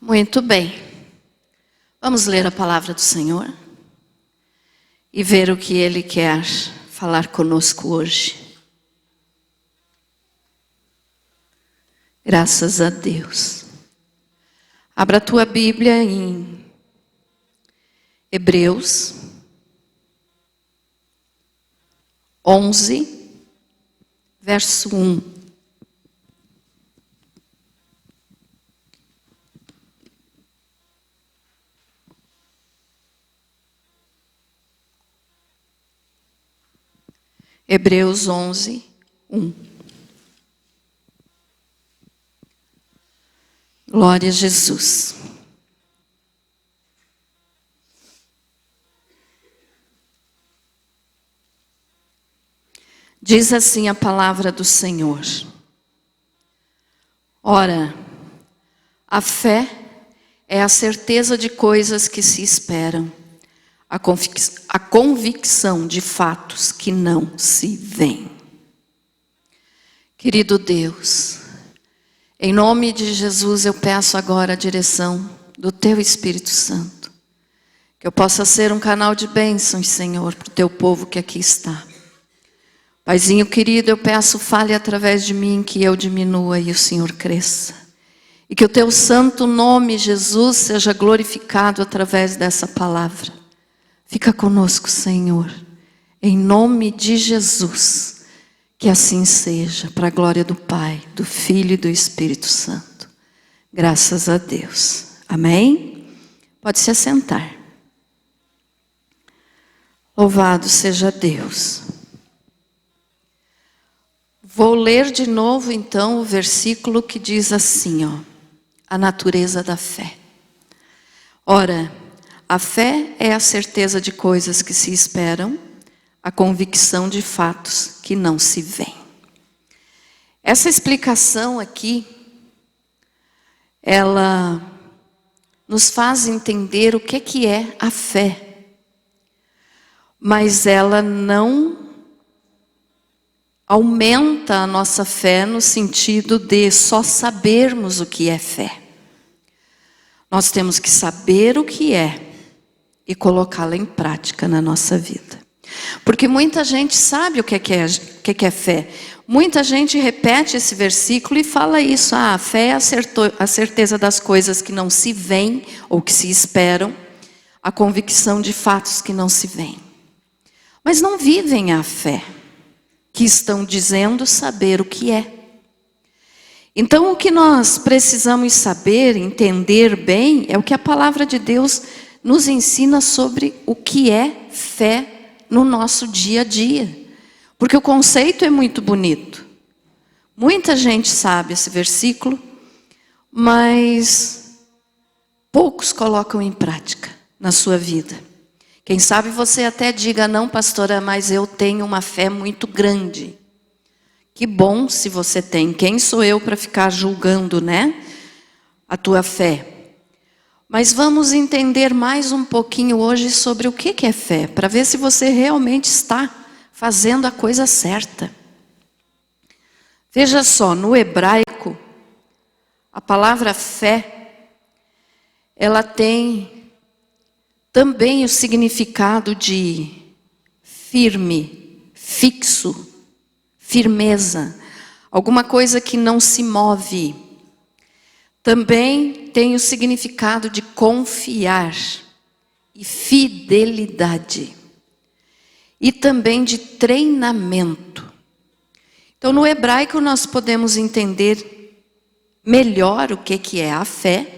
Muito bem. Vamos ler a palavra do Senhor e ver o que Ele quer falar conosco hoje. Graças a Deus. Abra a tua Bíblia em Hebreus 11, verso 1. Hebreus 11, 1. Glória a Jesus. Diz assim a palavra do Senhor. Ora, a fé é a certeza de coisas que se esperam, a convicção de fatos que não se veem. Querido Deus, em nome de Jesus eu peço agora a direção do Teu Espírito Santo, que eu possa ser um canal de bênçãos, Senhor, para o Teu povo que aqui está. Paizinho querido, eu peço, fale através de mim, que eu diminua e o Senhor cresça. E que o Teu santo nome, Jesus, seja glorificado através dessa palavra. Fica conosco, Senhor, em nome de Jesus, que assim seja, para a glória do Pai, do Filho e do Espírito Santo. Graças a Deus. Amém? Pode se assentar. Louvado seja Deus. Vou ler de novo, então, o versículo que diz assim, a natureza da fé. Ora, a fé é a certeza de coisas que se esperam, a convicção de fatos que não se veem. Essa explicação aqui, ela nos faz entender o que é a fé. Mas ela não aumenta a nossa fé no sentido de só sabermos o que é fé. Nós temos que saber o que é e colocá-la em prática na nossa vida. Porque muita gente sabe o que é fé. Muita gente repete esse versículo e fala isso. A fé é a certeza das coisas que não se veem ou que se esperam, a convicção de fatos que não se veem. Mas não vivem a fé, que estão dizendo saber o que é. Então o que nós precisamos saber, entender bem, é o que a palavra de Deus nos ensina sobre o que é fé no nosso dia a dia. Porque o conceito é muito bonito. Muita gente sabe esse versículo, mas poucos colocam em prática na sua vida. Quem sabe você até diga, não, pastora, mas eu tenho uma fé muito grande. Que bom se você tem. Quem sou eu para ficar julgando, né, a tua fé? Mas vamos entender mais um pouquinho hoje sobre o que é fé, para ver se você realmente está fazendo a coisa certa. Veja só, no hebraico, a palavra fé, ela tem também o significado de firme, fixo, firmeza, alguma coisa que não se move. Também tem o significado de confiar e fidelidade. E também de treinamento. Então, no hebraico, nós podemos entender melhor o que é a fé,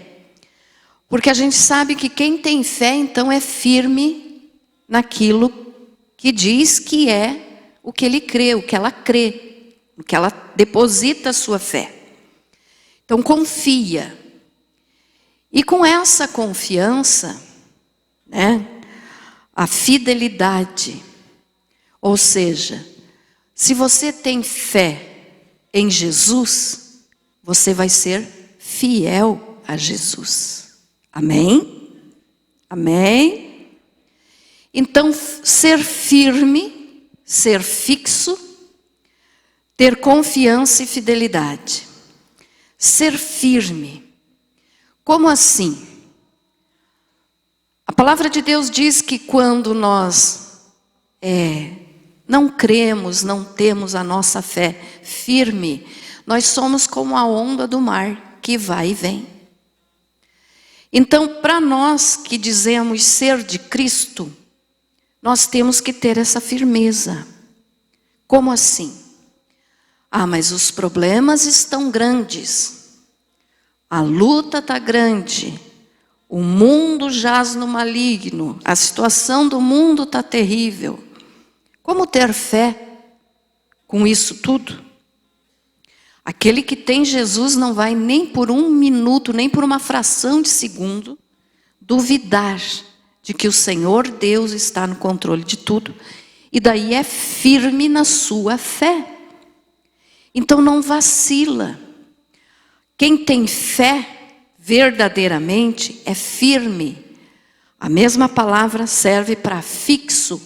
porque a gente sabe que quem tem fé, então, é firme naquilo que diz que é o que ele crê, o que ela crê, o que ela deposita a sua fé. Então confia. E com essa confiança, né, a fidelidade, ou seja, se você tem fé em Jesus, você vai ser fiel a Jesus. Amém? Amém? Então, ser firme, ser fixo, ter confiança e fidelidade. Ser firme. Como assim? A palavra de Deus diz que quando nós não cremos, não temos a nossa fé firme, nós somos como a onda do mar que vai e vem. Então, para nós que dizemos ser de Cristo, nós temos que ter essa firmeza. Como assim? Ah, mas os problemas estão grandes. A luta está grande. O mundo jaz no maligno. A situação do mundo está terrível. Como ter fé com isso tudo? Aquele que tem Jesus não vai nem por um minuto, nem por uma fração de segundo, duvidar de que o Senhor Deus está no controle de tudo. E daí é firme na sua fé. Então não vacila. Quem tem fé verdadeiramente é firme. A mesma palavra serve para fixo.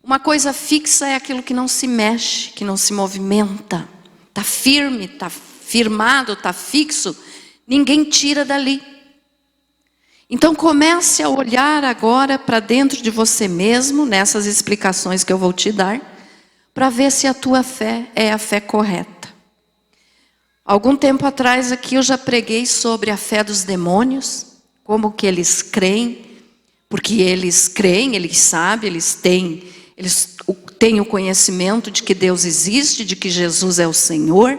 Uma coisa fixa é aquilo que não se mexe, que não se movimenta. Está firme, está firmado, está fixo. Ninguém tira dali. Então comece a olhar agora para dentro de você mesmo, nessas explicações que eu vou te dar, para ver se a tua fé é a fé correta. Algum tempo atrás aqui eu já preguei sobre a fé dos demônios, como que eles creem, porque eles creem, eles sabem, eles têm o conhecimento de que Deus existe, de que Jesus é o Senhor,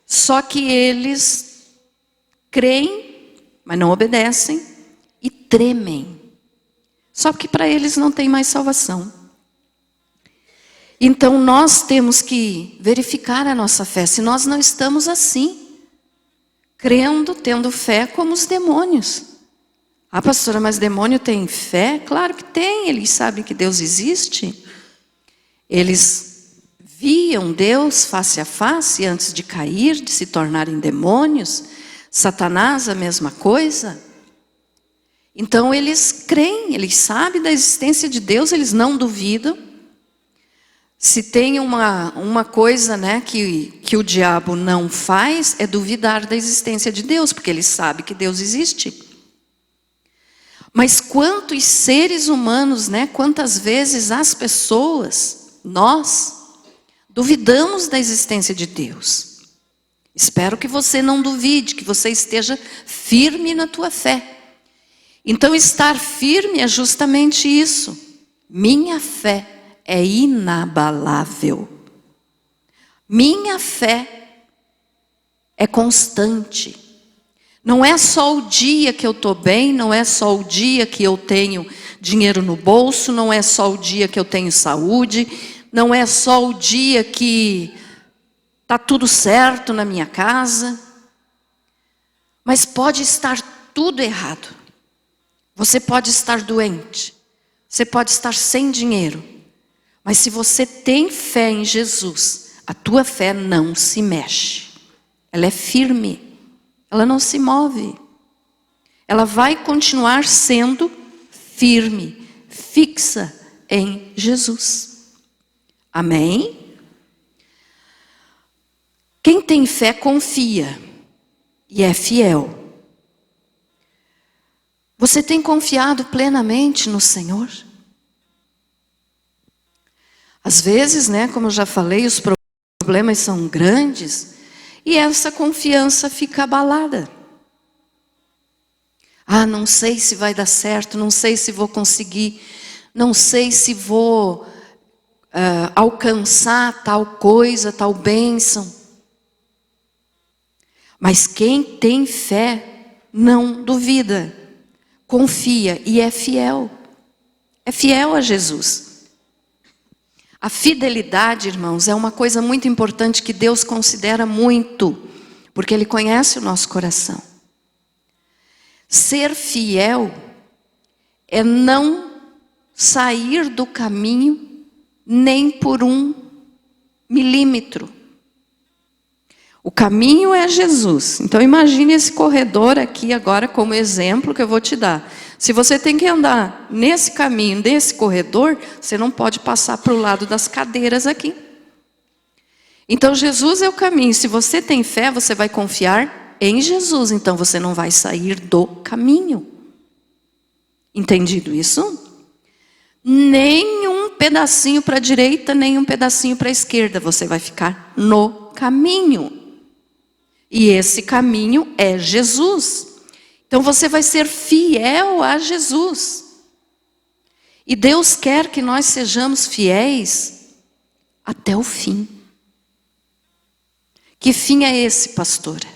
só que eles creem, mas não obedecem e tremem. Só que para eles não tem mais salvação. Então nós temos que verificar a nossa fé, se nós não estamos assim, crendo, tendo fé como os demônios. Ah, pastora, mas demônio tem fé? Claro que tem, eles sabem que Deus existe. Eles viam Deus face a face antes de cair, de se tornarem demônios. Satanás, a mesma coisa. Então eles creem, eles sabem da existência de Deus, eles não duvidam. Se tem uma coisa, né, que o diabo não faz, é duvidar da existência de Deus, porque ele sabe que Deus existe. Mas quantos seres humanos, né, quantas vezes as pessoas, nós, duvidamos da existência de Deus. Espero que você não duvide, que você esteja firme na tua fé. Então estar firme é justamente isso. Minha fé é inabalável. Minha fé é constante. Não é só o dia que eu estou bem, não é só o dia que eu tenho dinheiro no bolso, não é só o dia que eu tenho saúde, não é só o dia que está tudo certo na minha casa. Mas pode estar tudo errado. Você pode estar doente, você pode estar sem dinheiro. Mas se você tem fé em Jesus, a tua fé não se mexe. Ela é firme. Ela não se move. Ela vai continuar sendo firme, fixa em Jesus. Amém? Quem tem fé confia e é fiel. Você tem confiado plenamente no Senhor? Às vezes, né, como eu já falei, os problemas são grandes e essa confiança fica abalada. Ah, não sei se vai dar certo, não sei se vou conseguir, não sei se vou alcançar tal coisa, tal bênção. Mas quem tem fé não duvida, confia e é fiel. É fiel a Jesus. A fidelidade, irmãos, é uma coisa muito importante que Deus considera muito, porque Ele conhece o nosso coração. Ser fiel é não sair do caminho nem por 1 milímetro. O caminho é Jesus. Então imagine esse corredor aqui agora como exemplo que eu vou te dar. Se você tem que andar nesse caminho, nesse corredor, você não pode passar para o lado das cadeiras aqui. Então Jesus é o caminho. Se você tem fé, você vai confiar em Jesus, então você não vai sair do caminho. Entendido isso? Nem um pedacinho para a direita, nem um pedacinho para a esquerda. Você vai ficar no caminho. E esse caminho é Jesus. Então você vai ser fiel a Jesus. E Deus quer que nós sejamos fiéis até o fim. Que fim é esse, pastora?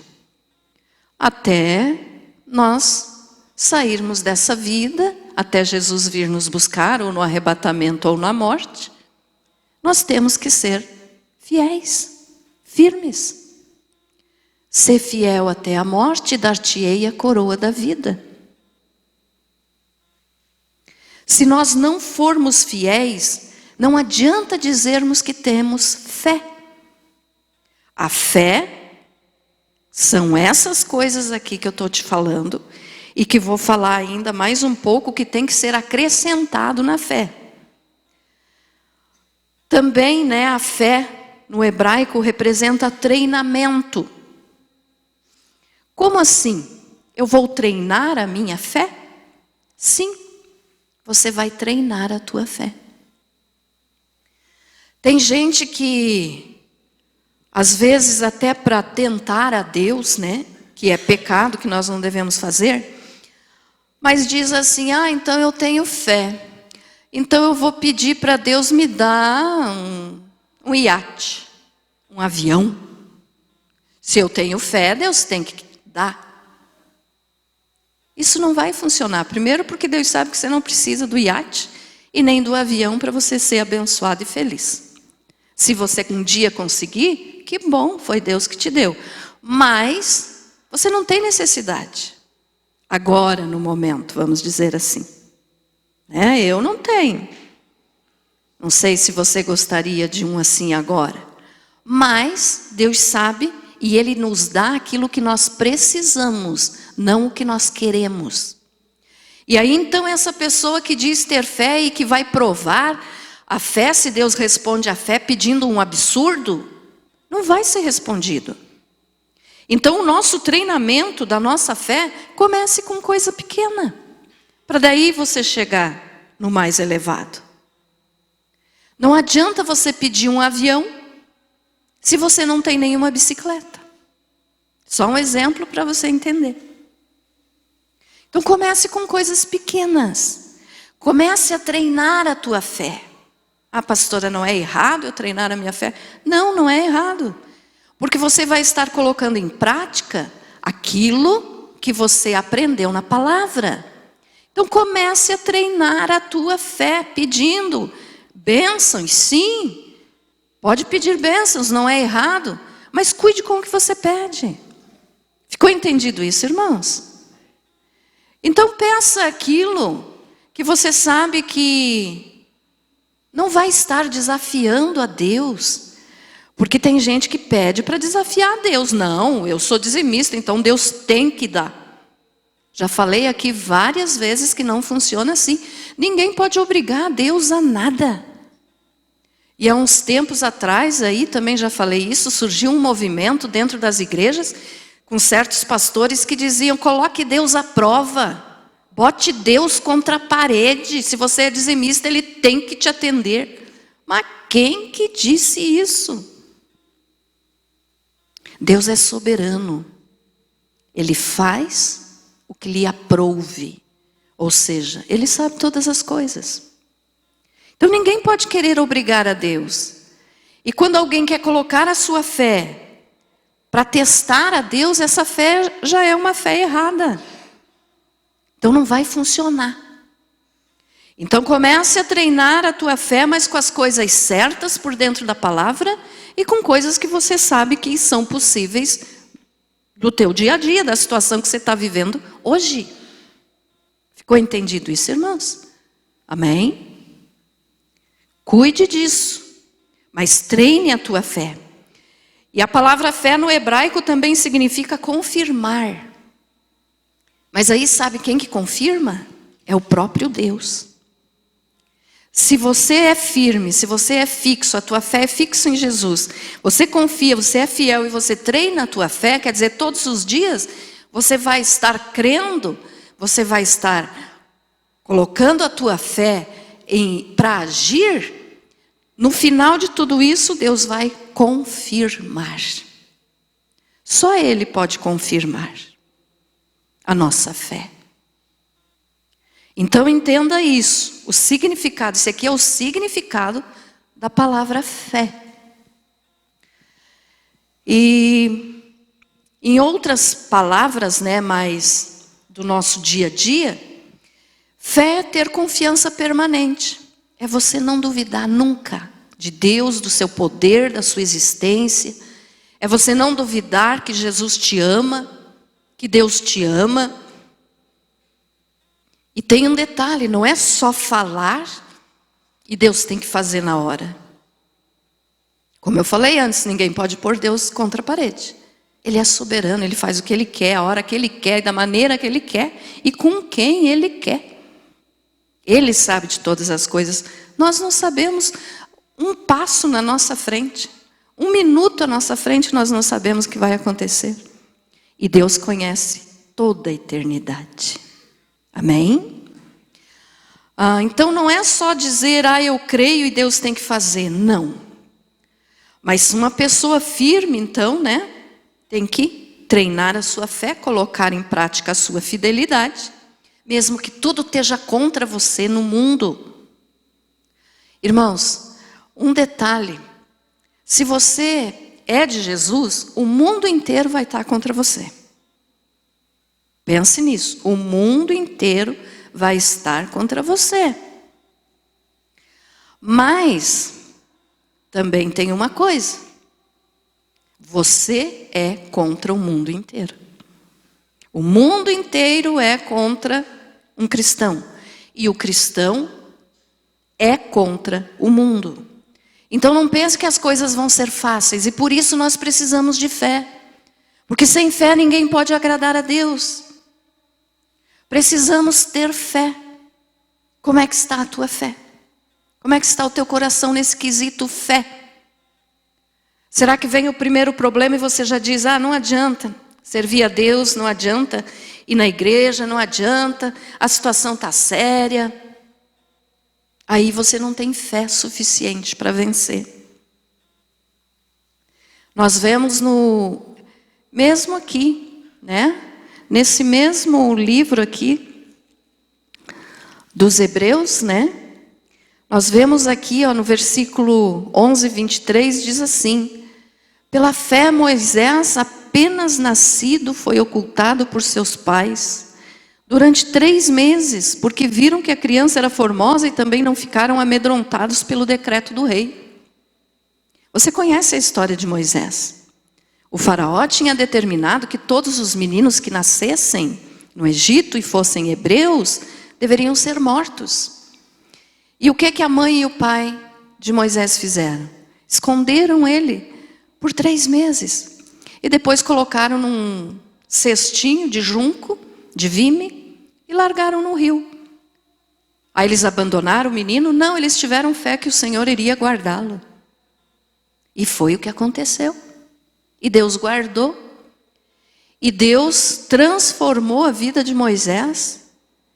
Até nós sairmos dessa vida, até Jesus vir nos buscar, ou no arrebatamento, ou na morte, nós temos que ser fiéis, firmes. Ser fiel até a morte, dar-te-ei a coroa da vida. Se nós não formos fiéis, não adianta dizermos que temos fé. A fé são essas coisas aqui que eu estou te falando, e que vou falar ainda mais um pouco, que tem que ser acrescentado na fé. Também, né, a fé no hebraico representa treinamento. Como assim? Eu vou treinar a minha fé? Sim, você vai treinar a tua fé. Tem gente que, às vezes até para tentar a Deus, né, que é pecado, que nós não devemos fazer, mas diz assim, então eu tenho fé, então eu vou pedir para Deus me dar um iate, um avião. Se eu tenho fé, Deus tem que dar. Isso não vai funcionar. Primeiro porque Deus sabe que você não precisa do iate e nem do avião para você ser abençoado e feliz. Se você um dia conseguir, que bom, foi Deus que te deu. Mas você não tem necessidade. Agora, no momento, vamos dizer assim. Eu não tenho. Não sei se você gostaria de um assim agora. Mas Deus sabe e Ele nos dá aquilo que nós precisamos, não o que nós queremos. E aí então essa pessoa que diz ter fé e que vai provar a fé, se Deus responde a fé pedindo um absurdo, não vai ser respondido. Então o nosso treinamento da nossa fé comece com coisa pequena, para daí você chegar no mais elevado. Não adianta você pedir um avião se você não tem nenhuma bicicleta. Só um exemplo para você entender. Então comece com coisas pequenas. Comece a treinar a tua fé. Pastora, não é errado eu treinar a minha fé? Não, não é errado. Porque você vai estar colocando em prática aquilo que você aprendeu na palavra. Então comece a treinar a tua fé, pedindo bênçãos, sim. Pode pedir bênçãos, não é errado. Mas cuide com o que você pede. Ficou entendido isso, irmãos? Então peça aquilo que você sabe que não vai estar desafiando a Deus. Porque tem gente que pede para desafiar a Deus. Não, eu sou dizimista, então Deus tem que dar. Já falei aqui várias vezes que não funciona assim. Ninguém pode obrigar a Deus a nada. E há uns tempos atrás, aí também já falei isso, surgiu um movimento dentro das igrejas, com certos pastores que diziam, coloque Deus à prova. Bote Deus contra a parede. Se você é dizimista, Ele tem que te atender. Mas quem que disse isso? Deus é soberano. Ele faz o que lhe aprouve. Ou seja, Ele sabe todas as coisas. Então ninguém pode querer obrigar a Deus. E quando alguém quer colocar a sua fé para testar a Deus, essa fé já é uma fé errada. Então não vai funcionar. Então comece a treinar a tua fé, mas com as coisas certas por dentro da palavra e com coisas que você sabe que são possíveis do teu dia a dia, da situação que você está vivendo hoje. Ficou entendido isso, irmãos? Amém? Cuide disso, mas treine a tua fé. E a palavra fé no hebraico também significa confirmar. Mas aí sabe quem que confirma? É o próprio Deus. Se você é firme, se você é fixo, a tua fé é fixa em Jesus, você confia, você é fiel e você treina a tua fé, quer dizer, todos os dias, você vai estar crendo, você vai estar colocando a tua fé para agir. No final de tudo isso, Deus vai confirmar. Só Ele pode confirmar a nossa fé. Então entenda isso, o significado, esse aqui é o significado da palavra fé. E em outras palavras, né, mais do nosso dia a dia, fé é ter confiança permanente. É você não duvidar nunca de Deus, do seu poder, da sua existência. É você não duvidar que Jesus te ama, que Deus te ama. E tem um detalhe, não é só falar e Deus tem que fazer na hora. Como eu falei antes, ninguém pode pôr Deus contra a parede. Ele é soberano, Ele faz o que Ele quer, a hora que Ele quer, da maneira que Ele quer e com quem Ele quer. Ele sabe de todas as coisas. Nós não sabemos um passo na nossa frente. Um minuto à nossa frente nós não sabemos o que vai acontecer. E Deus conhece toda a eternidade. Amém? Então não é só dizer, eu creio e Deus tem que fazer. Não. Mas uma pessoa firme, então, né, tem que treinar a sua fé, colocar em prática a sua fidelidade, mesmo que tudo esteja contra você no mundo. Irmãos, um detalhe, se você é de Jesus, o mundo inteiro vai estar contra você. Pense nisso, o mundo inteiro vai estar contra você. Mas também tem uma coisa, você é contra o mundo inteiro. O mundo inteiro é contra um cristão. E o cristão é contra o mundo. Então não pense que as coisas vão ser fáceis. E por isso nós precisamos de fé. Porque sem fé ninguém pode agradar a Deus. Precisamos ter fé. Como é que está a tua fé? Como é que está o teu coração nesse quesito fé? Será que vem o primeiro problema e você já diz, não adianta servir a Deus, não adianta ir na igreja, não adianta, a situação está séria. Aí você não tem fé suficiente para vencer. Nós vemos mesmo aqui, né? Nesse mesmo livro aqui, dos Hebreus, né? Nós vemos aqui, no versículo 11, 23, diz assim: pela fé Moisés, apenas nascido, foi ocultado por seus pais durante 3 meses, porque viram que a criança era formosa e também não ficaram amedrontados pelo decreto do rei. Você conhece a história de Moisés? O faraó tinha determinado que todos os meninos que nascessem no Egito e fossem hebreus deveriam ser mortos. E o que a mãe e o pai de Moisés fizeram? Esconderam ele por 3 meses. E depois colocaram num cestinho de junco, de vime, e largaram no rio. Aí eles abandonaram o menino? Não, eles tiveram fé que o Senhor iria guardá-lo. E foi o que aconteceu. E Deus guardou. E Deus transformou a vida de Moisés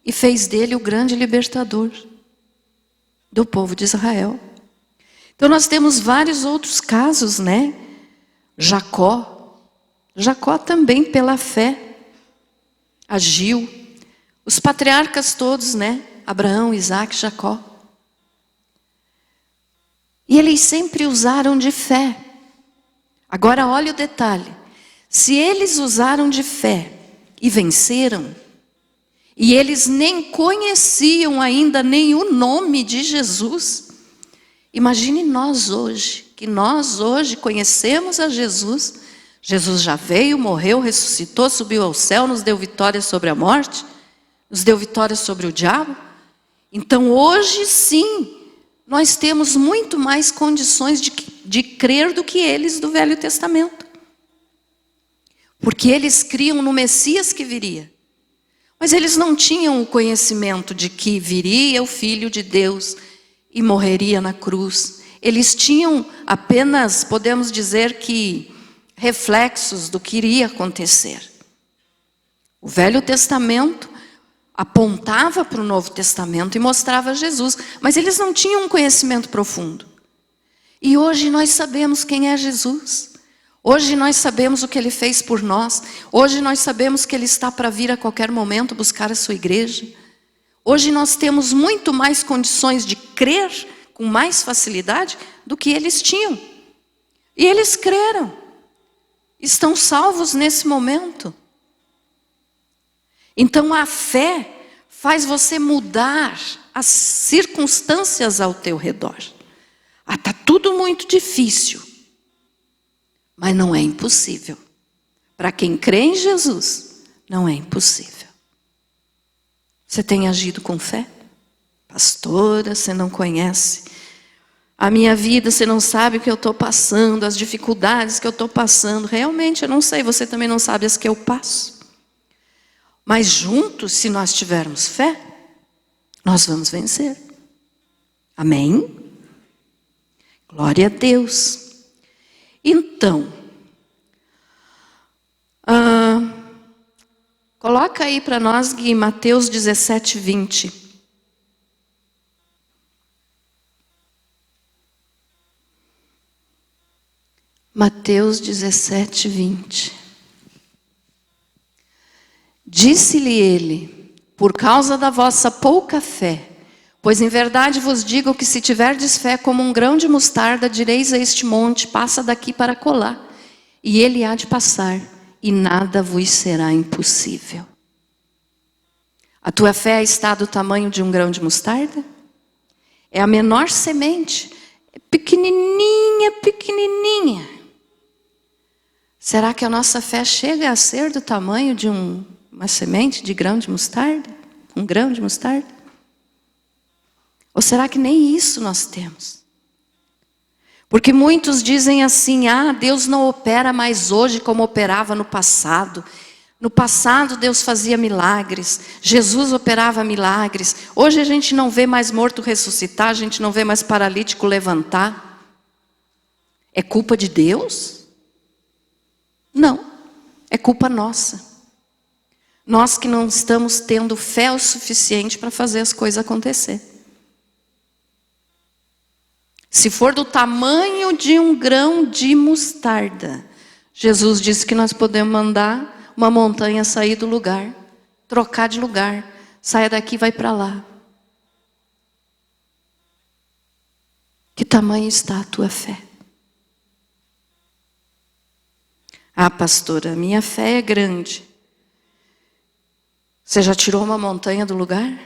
e fez dele o grande libertador do povo de Israel. Então nós temos vários outros casos, né? Jacó também pela fé agiu. Os patriarcas todos, né? Abraão, Isaac, Jacó. E eles sempre usaram de fé. Agora olha o detalhe. Se eles usaram de fé e venceram, e eles nem conheciam ainda nem o nome de Jesus, imagine nós hoje, que nós hoje conhecemos a Jesus. Jesus já veio, morreu, ressuscitou, subiu ao céu, nos deu vitória sobre a morte, nos deu vitória sobre o diabo. Então hoje sim, nós temos muito mais condições de crer do que eles do Velho Testamento. Porque eles criam no Messias que viria. Mas eles não tinham o conhecimento de que viria o Filho de Deus e morreria na cruz. Eles tinham apenas, podemos dizer que, reflexos do que iria acontecer. O Velho Testamento apontava para o Novo Testamento e mostrava Jesus, mas eles não tinham um conhecimento profundo. E hoje nós sabemos quem é Jesus. Hoje nós sabemos o que Ele fez por nós. Hoje nós sabemos que Ele está para vir a qualquer momento buscar a sua igreja. Hoje nós temos muito mais condições de crer com mais facilidade do que eles tinham. E eles creram. Estão salvos nesse momento. Então a fé faz você mudar as circunstâncias ao teu redor. Está tudo muito difícil. Mas não é impossível. Para quem crê em Jesus, não é impossível. Você tem agido com fé? Pastora, você não conhece a minha vida, você não sabe o que eu estou passando, as dificuldades que eu estou passando. Realmente, eu não sei, você também não sabe as que eu passo. Mas juntos, se nós tivermos fé, nós vamos vencer. Amém? Glória a Deus. Então, coloca aí para nós, Gui, Mateus 17, 20. Mateus 17, 20. Disse-lhe ele: por causa da vossa pouca fé, pois em verdade vos digo que se tiverdes fé como um grão de mostarda, direis a este monte, passa daqui para acolá, e ele há de passar, e nada vos será impossível. A tua fé está do tamanho de um grão de mostarda? É a menor semente, é pequenininha, pequenininha. Será que a nossa fé chega a ser do tamanho de uma semente de grão de mostarda? Um grão de mostarda? Ou será que nem isso nós temos? Porque muitos dizem assim: Deus não opera mais hoje como operava no passado. No passado Deus fazia milagres, Jesus operava milagres. Hoje a gente não vê mais morto ressuscitar, a gente não vê mais paralítico levantar. É culpa de Deus? Não, é culpa nossa. Nós que não estamos tendo fé o suficiente para fazer as coisas acontecer. Se for do tamanho de um grão de mostarda, Jesus disse que nós podemos mandar uma montanha sair do lugar, trocar de lugar, saia daqui e vai para lá. Que tamanho está a tua fé? Pastora, minha fé é grande. Você já tirou uma montanha do lugar?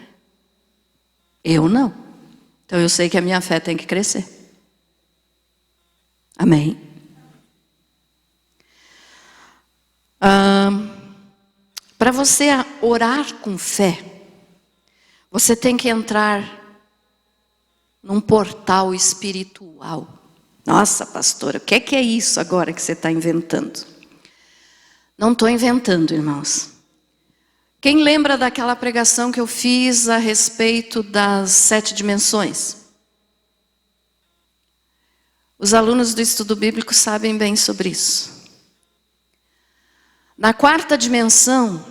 Eu não. Então eu sei que a minha fé tem que crescer. Amém? Para você orar com fé, você tem que entrar num portal espiritual. Nossa, pastora, o que é isso agora que você está inventando? Não estou inventando, irmãos. Quem lembra daquela pregação que eu fiz a respeito das 7 dimensões? Os alunos do estudo bíblico sabem bem sobre isso. Na 4ª dimensão,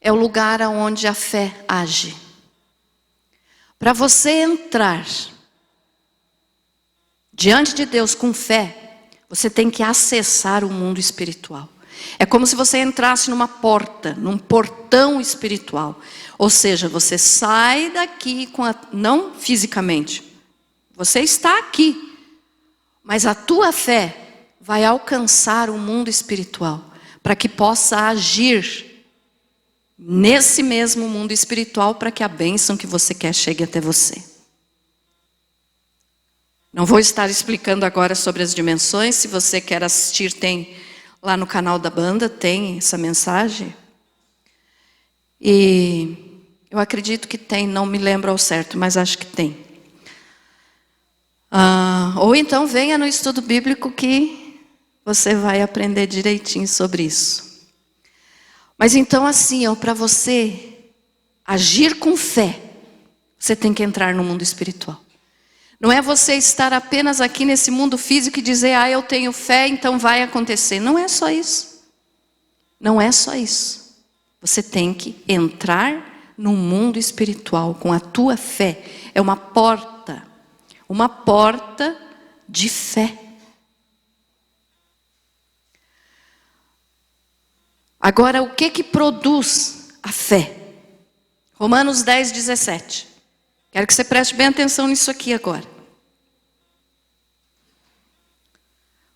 é o lugar onde a fé age. Para você entrar diante de Deus com fé, você tem que acessar o mundo espiritual. É como se você entrasse numa porta, num portão espiritual. Ou seja, você sai daqui, não fisicamente. Você está aqui. Mas a tua fé vai alcançar o mundo espiritual. Para que possa agir nesse mesmo mundo espiritual. Para que a bênção que você quer chegue até você. Não vou estar explicando agora sobre as dimensões. Se você quer assistir, tem lá no canal da banda, tem essa mensagem. E eu acredito que tem, não me lembro ao certo, mas acho que tem. Ou então venha no estudo bíblico que você vai aprender direitinho sobre isso. Mas então assim, para você agir com fé, você tem que entrar no mundo espiritual. Não é você estar apenas aqui nesse mundo físico e dizer, eu tenho fé, então vai acontecer. Não é só isso. Não é só isso. Você tem que entrar no mundo espiritual com a tua fé. É uma porta de fé. Agora, o que produz a fé? Romanos 10, 17. Quero que você preste bem atenção nisso aqui agora.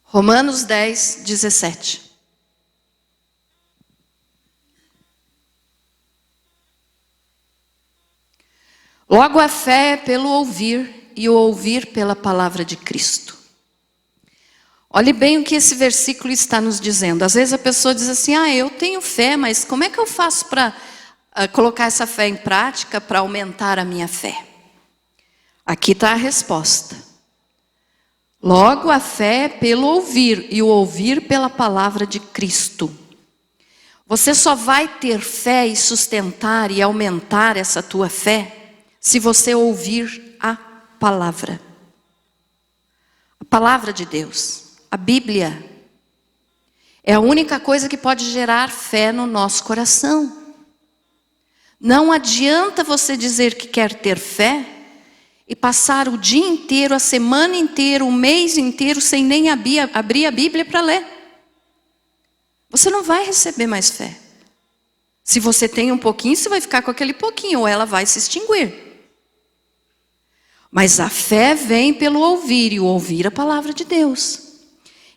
Romanos 10, 17. Logo a fé é pelo ouvir, e o ouvir pela palavra de Cristo. Olhe bem o que esse versículo está nos dizendo. Às vezes a pessoa diz assim, eu tenho fé, mas como é que eu faço para colocar essa fé em prática, para aumentar a minha fé? Aqui está a resposta. Logo a fé é pelo ouvir, e o ouvir pela palavra de Cristo. Você só vai ter fé e sustentar e aumentar essa tua fé se você ouvir a palavra. A palavra de Deus. A Bíblia é a única coisa que pode gerar fé no nosso coração. Não adianta você dizer que quer ter fé e passar o dia inteiro, a semana inteira, o mês inteiro sem nem abrir a Bíblia para ler. Você não vai receber mais fé. Se você tem um pouquinho, você vai ficar com aquele pouquinho, ou ela vai se extinguir. Mas a fé vem pelo ouvir, e o ouvir a palavra de Deus.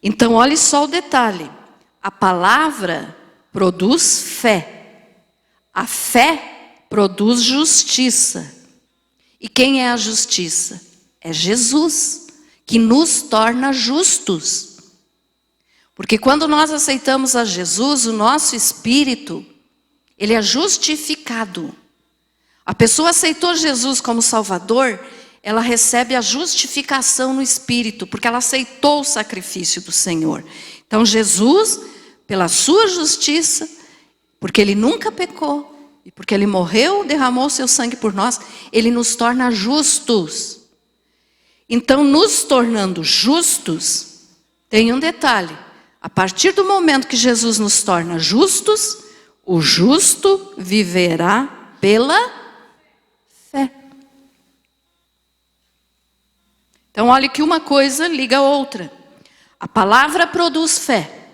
Então, olhe só o detalhe. A palavra produz fé. A fé produz justiça. E quem é a justiça? É Jesus, que nos torna justos. Porque quando nós aceitamos a Jesus, o nosso espírito, ele é justificado. A pessoa aceitou Jesus como Salvador, ela recebe a justificação no Espírito, porque ela aceitou o sacrifício do Senhor. Então Jesus, pela sua justiça, porque Ele nunca pecou, e porque Ele morreu, derramou seu sangue por nós, Ele nos torna justos. Então, nos tornando justos, tem um detalhe. A partir do momento que Jesus nos torna justos, o justo viverá pela fé. Então, olhe que uma coisa liga a outra. A palavra produz fé.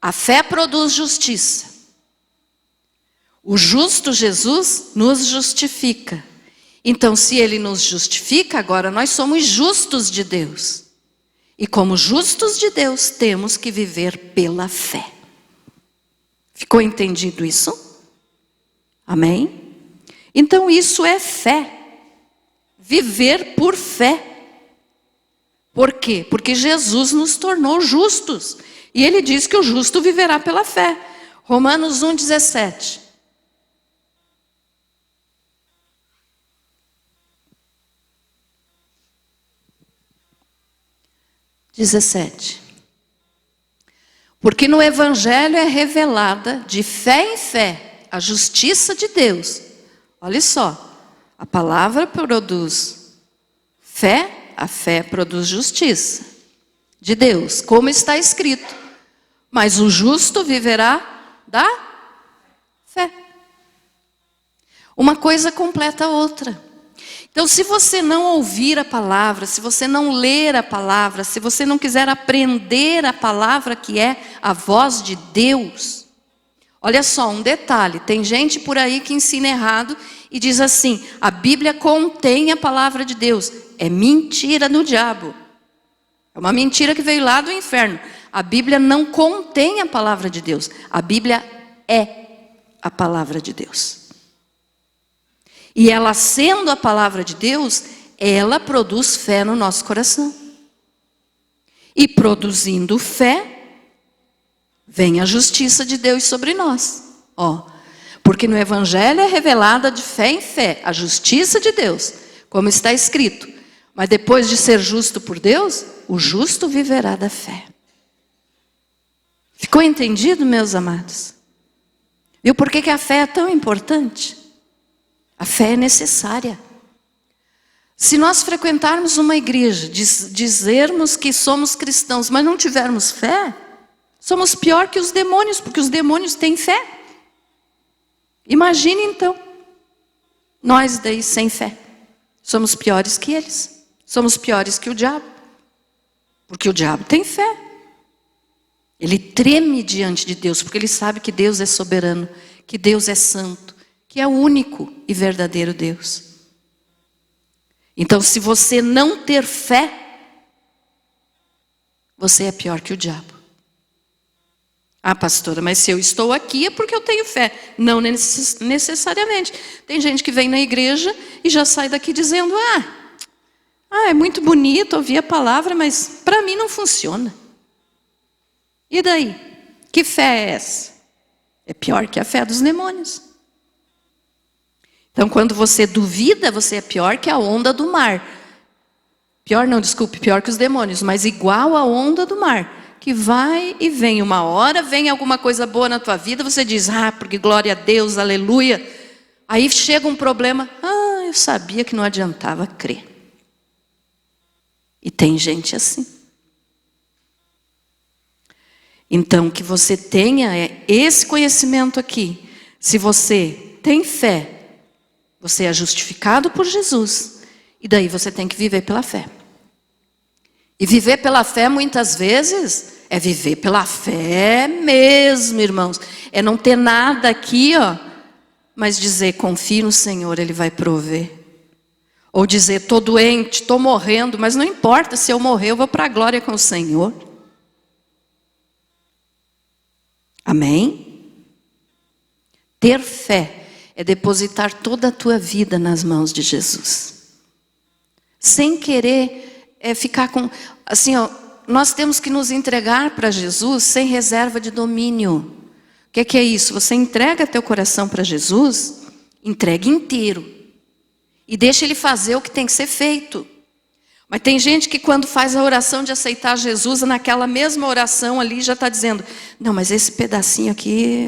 A fé produz justiça. O justo Jesus nos justifica. Então, se Ele nos justifica, agora nós somos justos de Deus. E como justos de Deus, temos que viver pela fé. Ficou entendido isso? Amém? Então, isso é fé. Viver por fé. Por quê? Porque Jesus nos tornou justos. E Ele diz que o justo viverá pela fé. Romanos 1, 17. Porque no Evangelho é revelada de fé em fé a justiça de Deus. Olha só, a palavra produz fé. A fé produz justiça de Deus, como está escrito. Mas o justo viverá da fé. Uma coisa completa a outra. Então, se você não ouvir a palavra, se você não ler a palavra, se você não quiser aprender a palavra que é a voz de Deus, olha só, um detalhe, tem gente por aí que ensina errado e diz assim, a Bíblia contém a palavra de Deus. É mentira do diabo. É uma mentira que veio lá do inferno. A Bíblia não contém a palavra de Deus. A Bíblia é a palavra de Deus. E ela sendo a palavra de Deus, ela produz fé no nosso coração. E produzindo fé, vem a justiça de Deus sobre nós. Porque no Evangelho é revelada de fé em fé a justiça de Deus, como está escrito. Mas depois de ser justo por Deus, o justo viverá da fé. Ficou entendido, meus amados? Viu por que a fé é tão importante? A fé é necessária. Se nós frequentarmos uma igreja, dizermos que somos cristãos, mas não tivermos fé, somos pior que os demônios, porque os demônios têm fé. Imagine então, nós daí sem fé, somos piores que eles, somos piores que o diabo, porque o diabo tem fé. Ele treme diante de Deus, porque ele sabe que Deus é soberano, que Deus é santo, que é o único e verdadeiro Deus. Então, se você não ter fé, você é pior que o diabo. Ah, pastora, mas se eu estou aqui é porque eu tenho fé. Não necessariamente. Tem gente que vem na igreja e já sai daqui dizendo, é muito bonito ouvir a palavra, mas para mim não funciona. E daí? Que fé é essa? É pior que a fé dos demônios. Então, quando você duvida, você é pior que a onda do mar. Pior que os demônios, mas igual a onda do mar. Que vai e vem uma hora, vem alguma coisa boa na tua vida, você diz, porque glória a Deus, aleluia. Aí chega um problema, eu sabia que não adiantava crer. E tem gente assim. Então, que você tenha esse conhecimento aqui. Se você tem fé, você é justificado por Jesus. E daí você tem que viver pela fé. E viver pela fé, muitas vezes, é viver pela fé mesmo, irmãos. É não ter nada aqui, mas dizer, confie no Senhor, Ele vai prover. Ou dizer, estou doente, estou morrendo, mas não importa, se eu morrer, eu vou para a glória com o Senhor. Amém? Ter fé é depositar toda a tua vida nas mãos de Jesus. Sem querer ficar com... Assim, nós temos que nos entregar para Jesus sem reserva de domínio. O que é isso? Você entrega teu coração para Jesus, entrega inteiro. E deixa Ele fazer o que tem que ser feito. Mas tem gente que quando faz a oração de aceitar Jesus, naquela mesma oração ali já está dizendo, não, mas esse pedacinho aqui,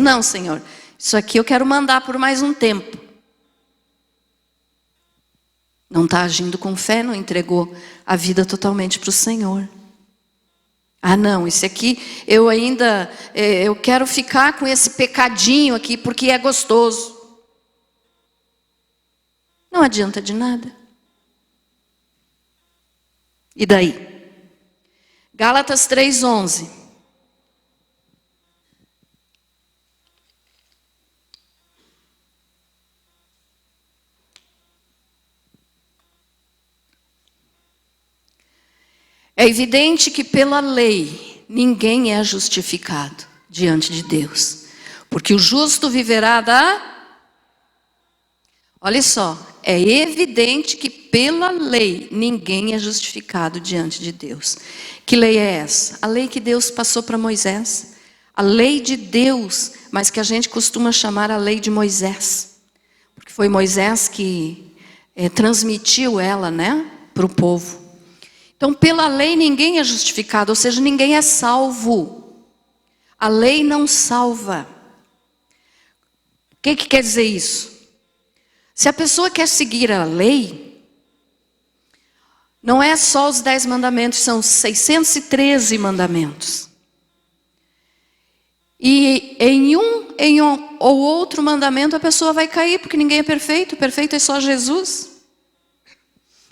não, Senhor. Isso aqui eu quero mandar por mais um tempo. Não está agindo com fé, não entregou a vida totalmente para o Senhor. Não, esse aqui eu ainda, eu quero ficar com esse pecadinho aqui porque é gostoso. Não adianta de nada. E daí? Gálatas 3:11. É evidente que pela lei ninguém é justificado diante de Deus. Porque o justo viverá da... Olha só, é evidente que pela lei ninguém é justificado diante de Deus. Que lei é essa? A lei que Deus passou para Moisés. A lei de Deus, mas que a gente costuma chamar a lei de Moisés. Porque foi Moisés que transmitiu ela, para o povo. Então, pela lei ninguém é justificado, ou seja, ninguém é salvo. A lei não salva. O que quer dizer isso? Se a pessoa quer seguir a lei, não é só os 10 mandamentos, são 613 mandamentos. E em um ou outro mandamento a pessoa vai cair, porque ninguém é perfeito, o perfeito é só Jesus.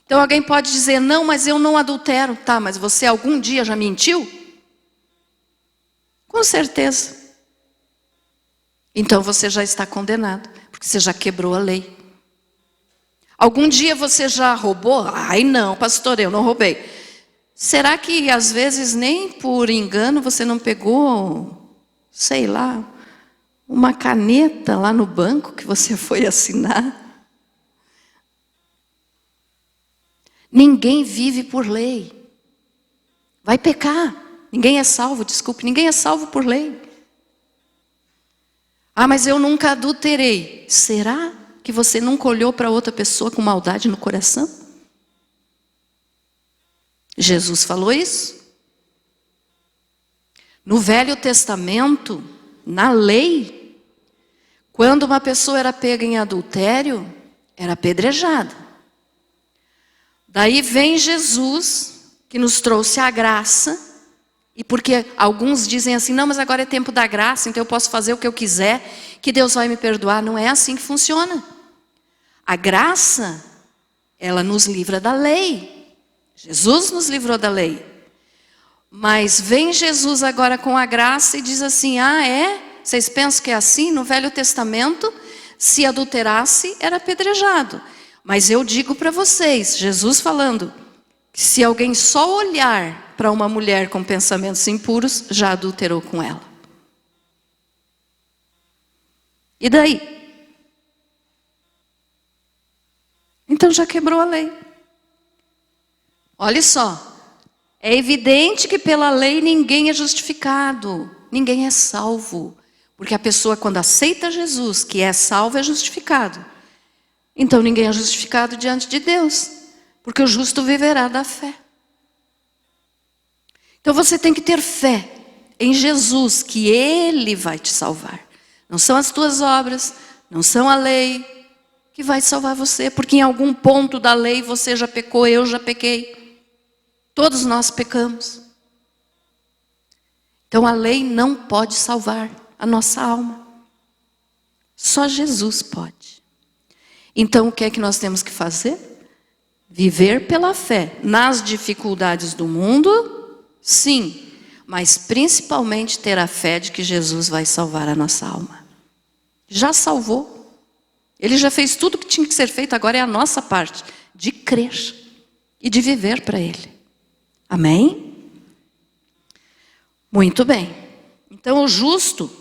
Então alguém pode dizer, não, mas eu não adultero. Tá, mas você algum dia já mentiu? Com certeza. Então você já está condenado, porque você já quebrou a lei. Algum dia você já roubou? Ai não, pastor, eu não roubei. Será que às vezes nem por engano você não pegou, sei lá, uma caneta lá no banco que você foi assinar? Ninguém vive por lei. Vai pecar. Ninguém é salvo, desculpe, ninguém é salvo por lei. Mas eu nunca adulterei. Será que você nunca olhou para outra pessoa com maldade no coração? Jesus falou isso. No Velho Testamento, na lei, quando uma pessoa era pega em adultério, era apedrejada. Daí vem Jesus, que nos trouxe a graça, e porque alguns dizem assim, não, mas agora é tempo da graça, então eu posso fazer o que eu quiser, que Deus vai me perdoar. Não é assim que funciona. A graça, ela nos livra da lei. Jesus nos livrou da lei. Mas vem Jesus agora com a graça e diz assim, ah, é? Vocês pensam que é assim? No Velho Testamento, se adulterasse, era apedrejado. Mas eu digo para vocês, Jesus falando, que se alguém só olhar para uma mulher com pensamentos impuros, já adulterou com ela. E daí? Então já quebrou a lei. Olha só. É evidente que pela lei ninguém é justificado. Ninguém é salvo. Porque a pessoa quando aceita Jesus, que é salvo, é justificado. Então ninguém é justificado diante de Deus. Porque o justo viverá da fé. Então você tem que ter fé em Jesus, que Ele vai te salvar. Não são as tuas obras, não são a lei que vai salvar você. Porque em algum ponto da lei você já pecou, eu já pequei. Todos nós pecamos. Então a lei não pode salvar a nossa alma. Só Jesus pode. Então o que é que nós temos que fazer? Viver pela fé. Nas dificuldades do mundo, sim. Mas principalmente ter a fé de que Jesus vai salvar a nossa alma. Já salvou. Ele já fez tudo o que tinha que ser feito. Agora é a nossa parte de crer e de viver para Ele. Amém? Muito bem. Então o justo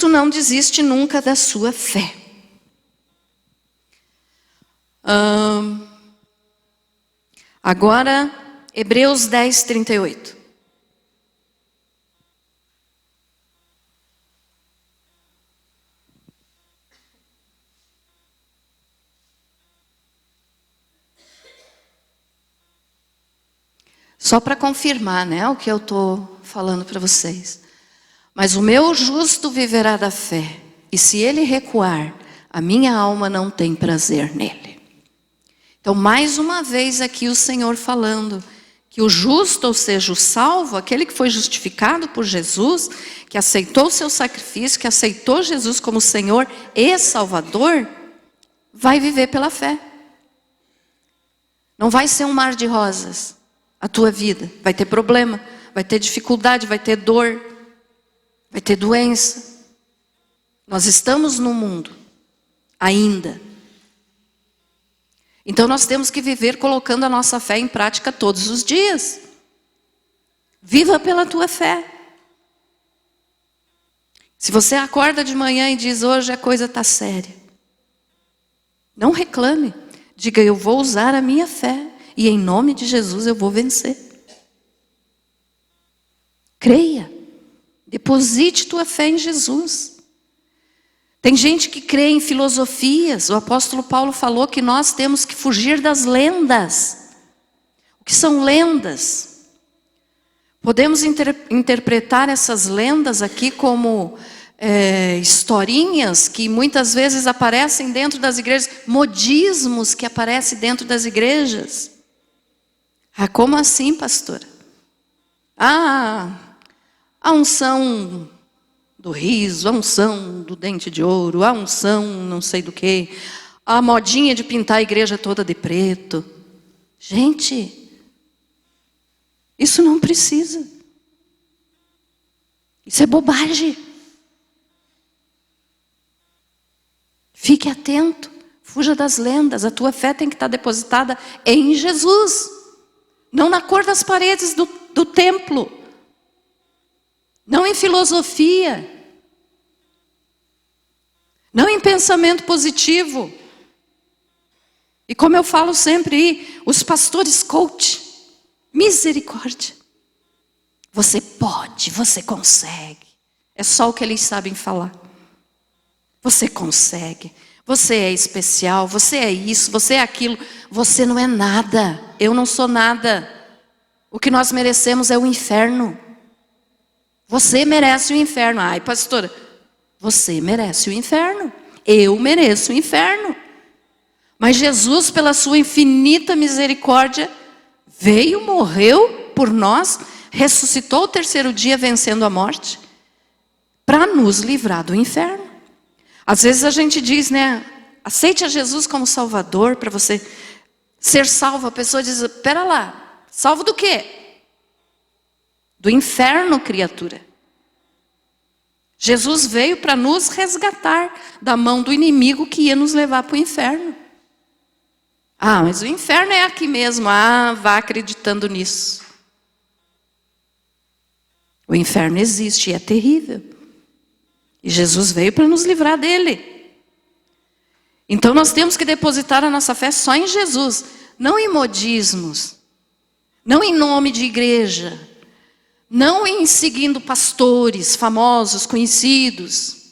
não desiste nunca da sua fé. Agora, Hebreus 10, 38. Só para confirmar, né, o que eu estou falando para vocês. Mas o meu justo viverá da fé, e se ele recuar, a minha alma não tem prazer nele. Então, mais uma vez aqui o Senhor falando que o justo, ou seja, o salvo, aquele que foi justificado por Jesus, que aceitou o seu sacrifício, que aceitou Jesus como Senhor e Salvador, vai viver pela fé. Não vai ser um mar de rosas a tua vida. Vai ter problema, vai ter dificuldade, vai ter dor, vai ter doença. Nós estamos no mundo ainda. Então nós temos que viver colocando a nossa fé em prática todos os dias. Viva pela tua fé. Se você acorda de manhã e diz, hoje a coisa está séria, não reclame. Diga, eu vou usar a minha fé e em nome de Jesus eu vou vencer. Creia. Deposite tua fé em Jesus. Tem gente que crê em filosofias. O apóstolo Paulo falou que nós temos que fugir das lendas. O que são lendas? Podemos interpretar essas lendas aqui como historinhas que muitas vezes aparecem dentro das igrejas, modismos que aparecem dentro das igrejas. Ah, como assim, pastora? Ah, a unção do riso, a unção do dente de ouro, a unção não sei do que, a modinha de pintar a igreja toda de preto. Gente, isso não precisa. Isso é bobagem. Fique atento, fuja das lendas. A tua fé tem que estar depositada em Jesus, não na cor das paredes do templo, não em filosofia, não em pensamento positivo. E como eu falo sempre, os pastores coach, misericórdia. Você pode, você consegue. É só o que eles sabem falar. Você consegue, você é especial, você é isso, você é aquilo. Você não é nada, eu não sou nada. O que nós merecemos é o inferno. Você merece o inferno. Ai, pastora, você merece o inferno. eu mereço o inferno. Mas Jesus, pela sua infinita misericórdia, veio, morreu por nós, ressuscitou o terceiro dia vencendo a morte, para nos livrar do inferno. Às vezes a gente diz, né, aceite a Jesus como Salvador, para você ser salvo. A pessoa diz, espera lá, salvo do quê? Do inferno, criatura. Jesus veio para nos resgatar da mão do inimigo que ia nos levar para o inferno. Ah, mas o inferno é aqui mesmo. Ah, vá acreditando nisso. O inferno existe e é terrível. E Jesus veio para nos livrar dele. Então nós temos que depositar a nossa fé só em Jesus. Não em modismos. Não em nome de igreja. Não em seguindo pastores famosos, conhecidos.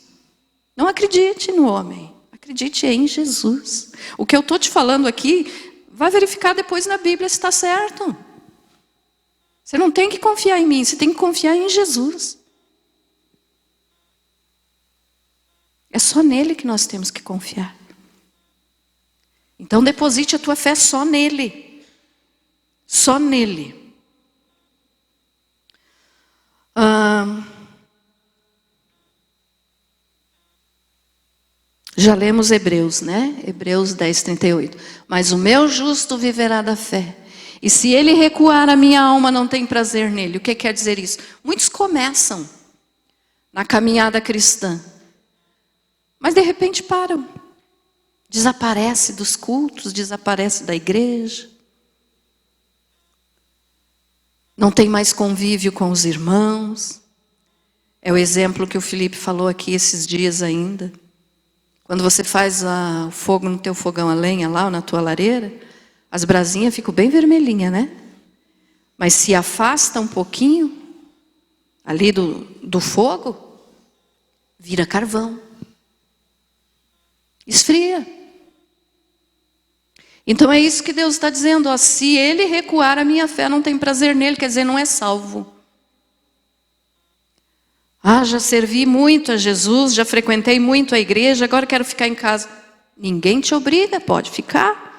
Não acredite no homem. Acredite em Jesus. O que eu estou te falando aqui, vai verificar depois na Bíblia se está certo. Você não tem que confiar em mim, você tem que confiar em Jesus. É só nele que nós temos que confiar. Então deposite a tua fé só nele. Só nele. Já lemos Hebreus, né? Hebreus 10, 38. Mas o meu justo viverá da fé. E se ele recuar, a minha alma não tem prazer nele. O que quer dizer isso? Muitos começam na caminhada cristã, mas de repente param. Desaparece dos cultos, desaparece da igreja. Não tem mais convívio com os irmãos. É o exemplo que o Felipe falou aqui esses dias ainda. Quando você faz o fogo no teu fogão a lenha lá, ou na tua lareira, as brasinhas ficam bem vermelhinhas, né? Mas se afasta um pouquinho ali do fogo, vira carvão. Esfria. Então é isso que Deus está dizendo. Ó, se ele recuar, a minha fé não tem prazer nele, quer dizer, não é salvo. Ah, já servi muito a Jesus, já frequentei muito a igreja, agora quero ficar em casa. Ninguém te obriga, pode ficar.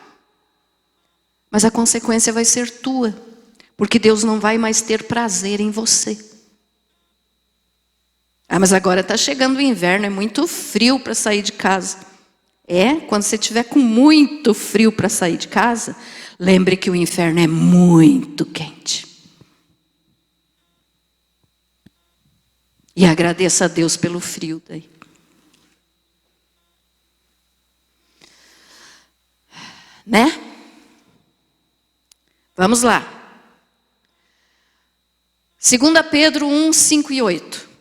Mas a consequência vai ser tua, porque Deus não vai mais ter prazer em você. Ah, mas agora está chegando o inverno, é muito frio para sair de casa. Quando você estiver com muito frio para sair de casa, lembre que o inferno é muito quente. E agradeça a Deus pelo frio daí. Né? Vamos lá. 2 Pedro 1, 5 e 8.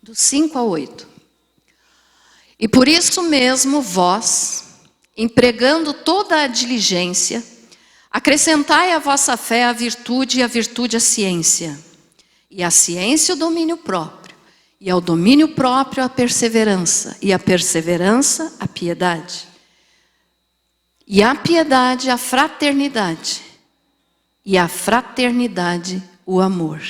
Do 5 ao 8. E por isso mesmo vós, empregando toda a diligência, acrescentai à vossa fé a virtude, e a virtude a ciência, e a ciência o domínio próprio, e ao domínio próprio a perseverança, e a perseverança a piedade, e a piedade a fraternidade, e a fraternidade o amor.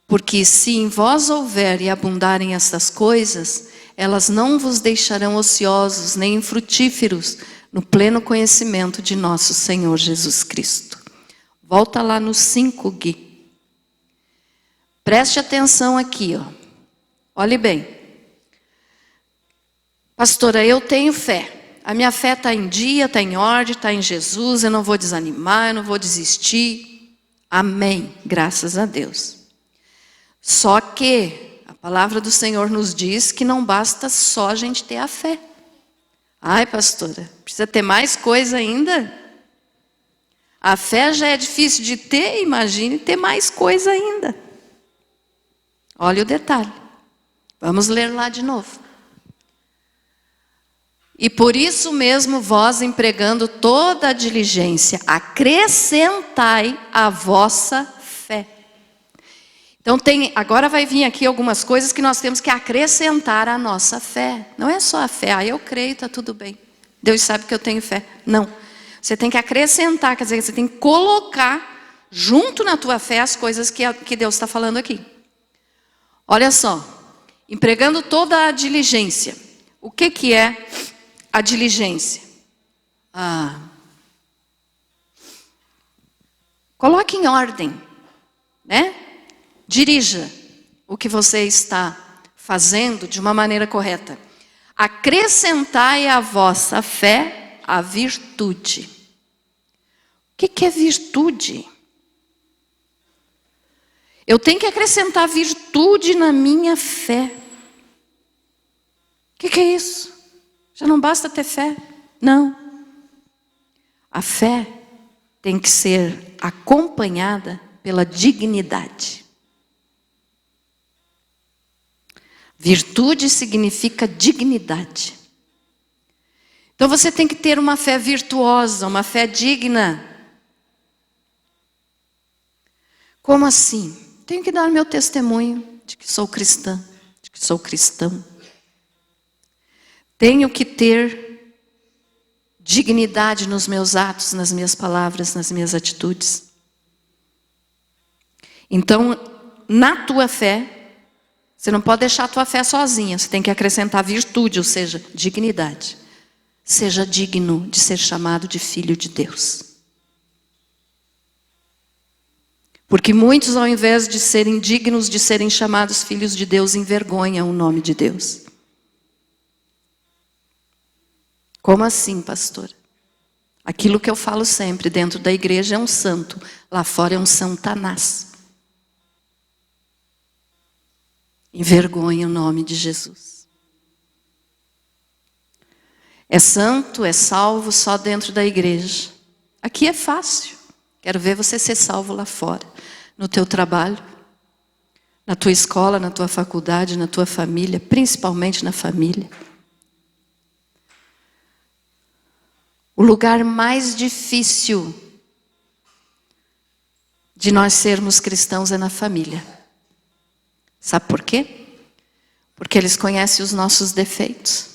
Porque se em vós houver e abundarem estas coisas, elas não vos deixarão ociosos nem infrutíferos no pleno conhecimento de nosso Senhor Jesus Cristo. Volta lá no 5, Gui. Preste atenção aqui, ó. Olhe bem. Pastora, eu tenho fé. A minha fé está em dia, está em ordem, está em Jesus. Eu não vou desanimar, eu não vou desistir. Amém. Graças a Deus. Só que a palavra do Senhor nos diz que não basta só a gente ter a fé. Ai, pastora, precisa ter mais coisa ainda? A fé já é difícil de ter, imagine ter mais coisa ainda. Olha o detalhe. Vamos ler lá de novo. E por isso mesmo vós, empregando toda a diligência, acrescentai a vossa fé. Então agora vai vir aqui algumas coisas que nós temos que acrescentar à nossa fé. Não é só a fé, eu creio, está tudo bem. Deus sabe que eu tenho fé. Não. Você tem que acrescentar, quer dizer, você tem que colocar junto na tua fé as coisas que Deus está falando aqui. Olha só, empregando toda a diligência. O que é a diligência? Coloque em ordem, né? Dirija o que você está fazendo de uma maneira correta. Acrescentai à vossa fé a virtude. O que é virtude? Eu tenho que acrescentar virtude na minha fé. O que é isso? Já não basta ter fé? Não. A fé tem que ser acompanhada pela dignidade. Virtude significa dignidade. Então você tem que ter uma fé virtuosa, uma fé digna. Como assim? Tenho que dar meu testemunho de que sou cristã, de que sou cristão. Tenho que ter dignidade nos meus atos, nas minhas palavras, nas minhas atitudes. Então, na tua fé, você não pode deixar a tua fé sozinha. Você tem que acrescentar virtude, ou seja, dignidade. Seja digno de ser chamado de filho de Deus. Porque muitos, ao invés de serem dignos de serem chamados filhos de Deus, envergonham o nome de Deus. Como assim, pastor? Aquilo que eu falo sempre, dentro da igreja é um santo, lá fora é um santanás. Envergonha o nome de Jesus. É santo, é salvo só dentro da igreja. Aqui é fácil. Quero ver você ser salvo lá fora. No teu trabalho, na tua escola, na tua faculdade, na tua família, principalmente na família. O lugar mais difícil de nós sermos cristãos é na família. Sabe por quê? Porque eles conhecem os nossos defeitos.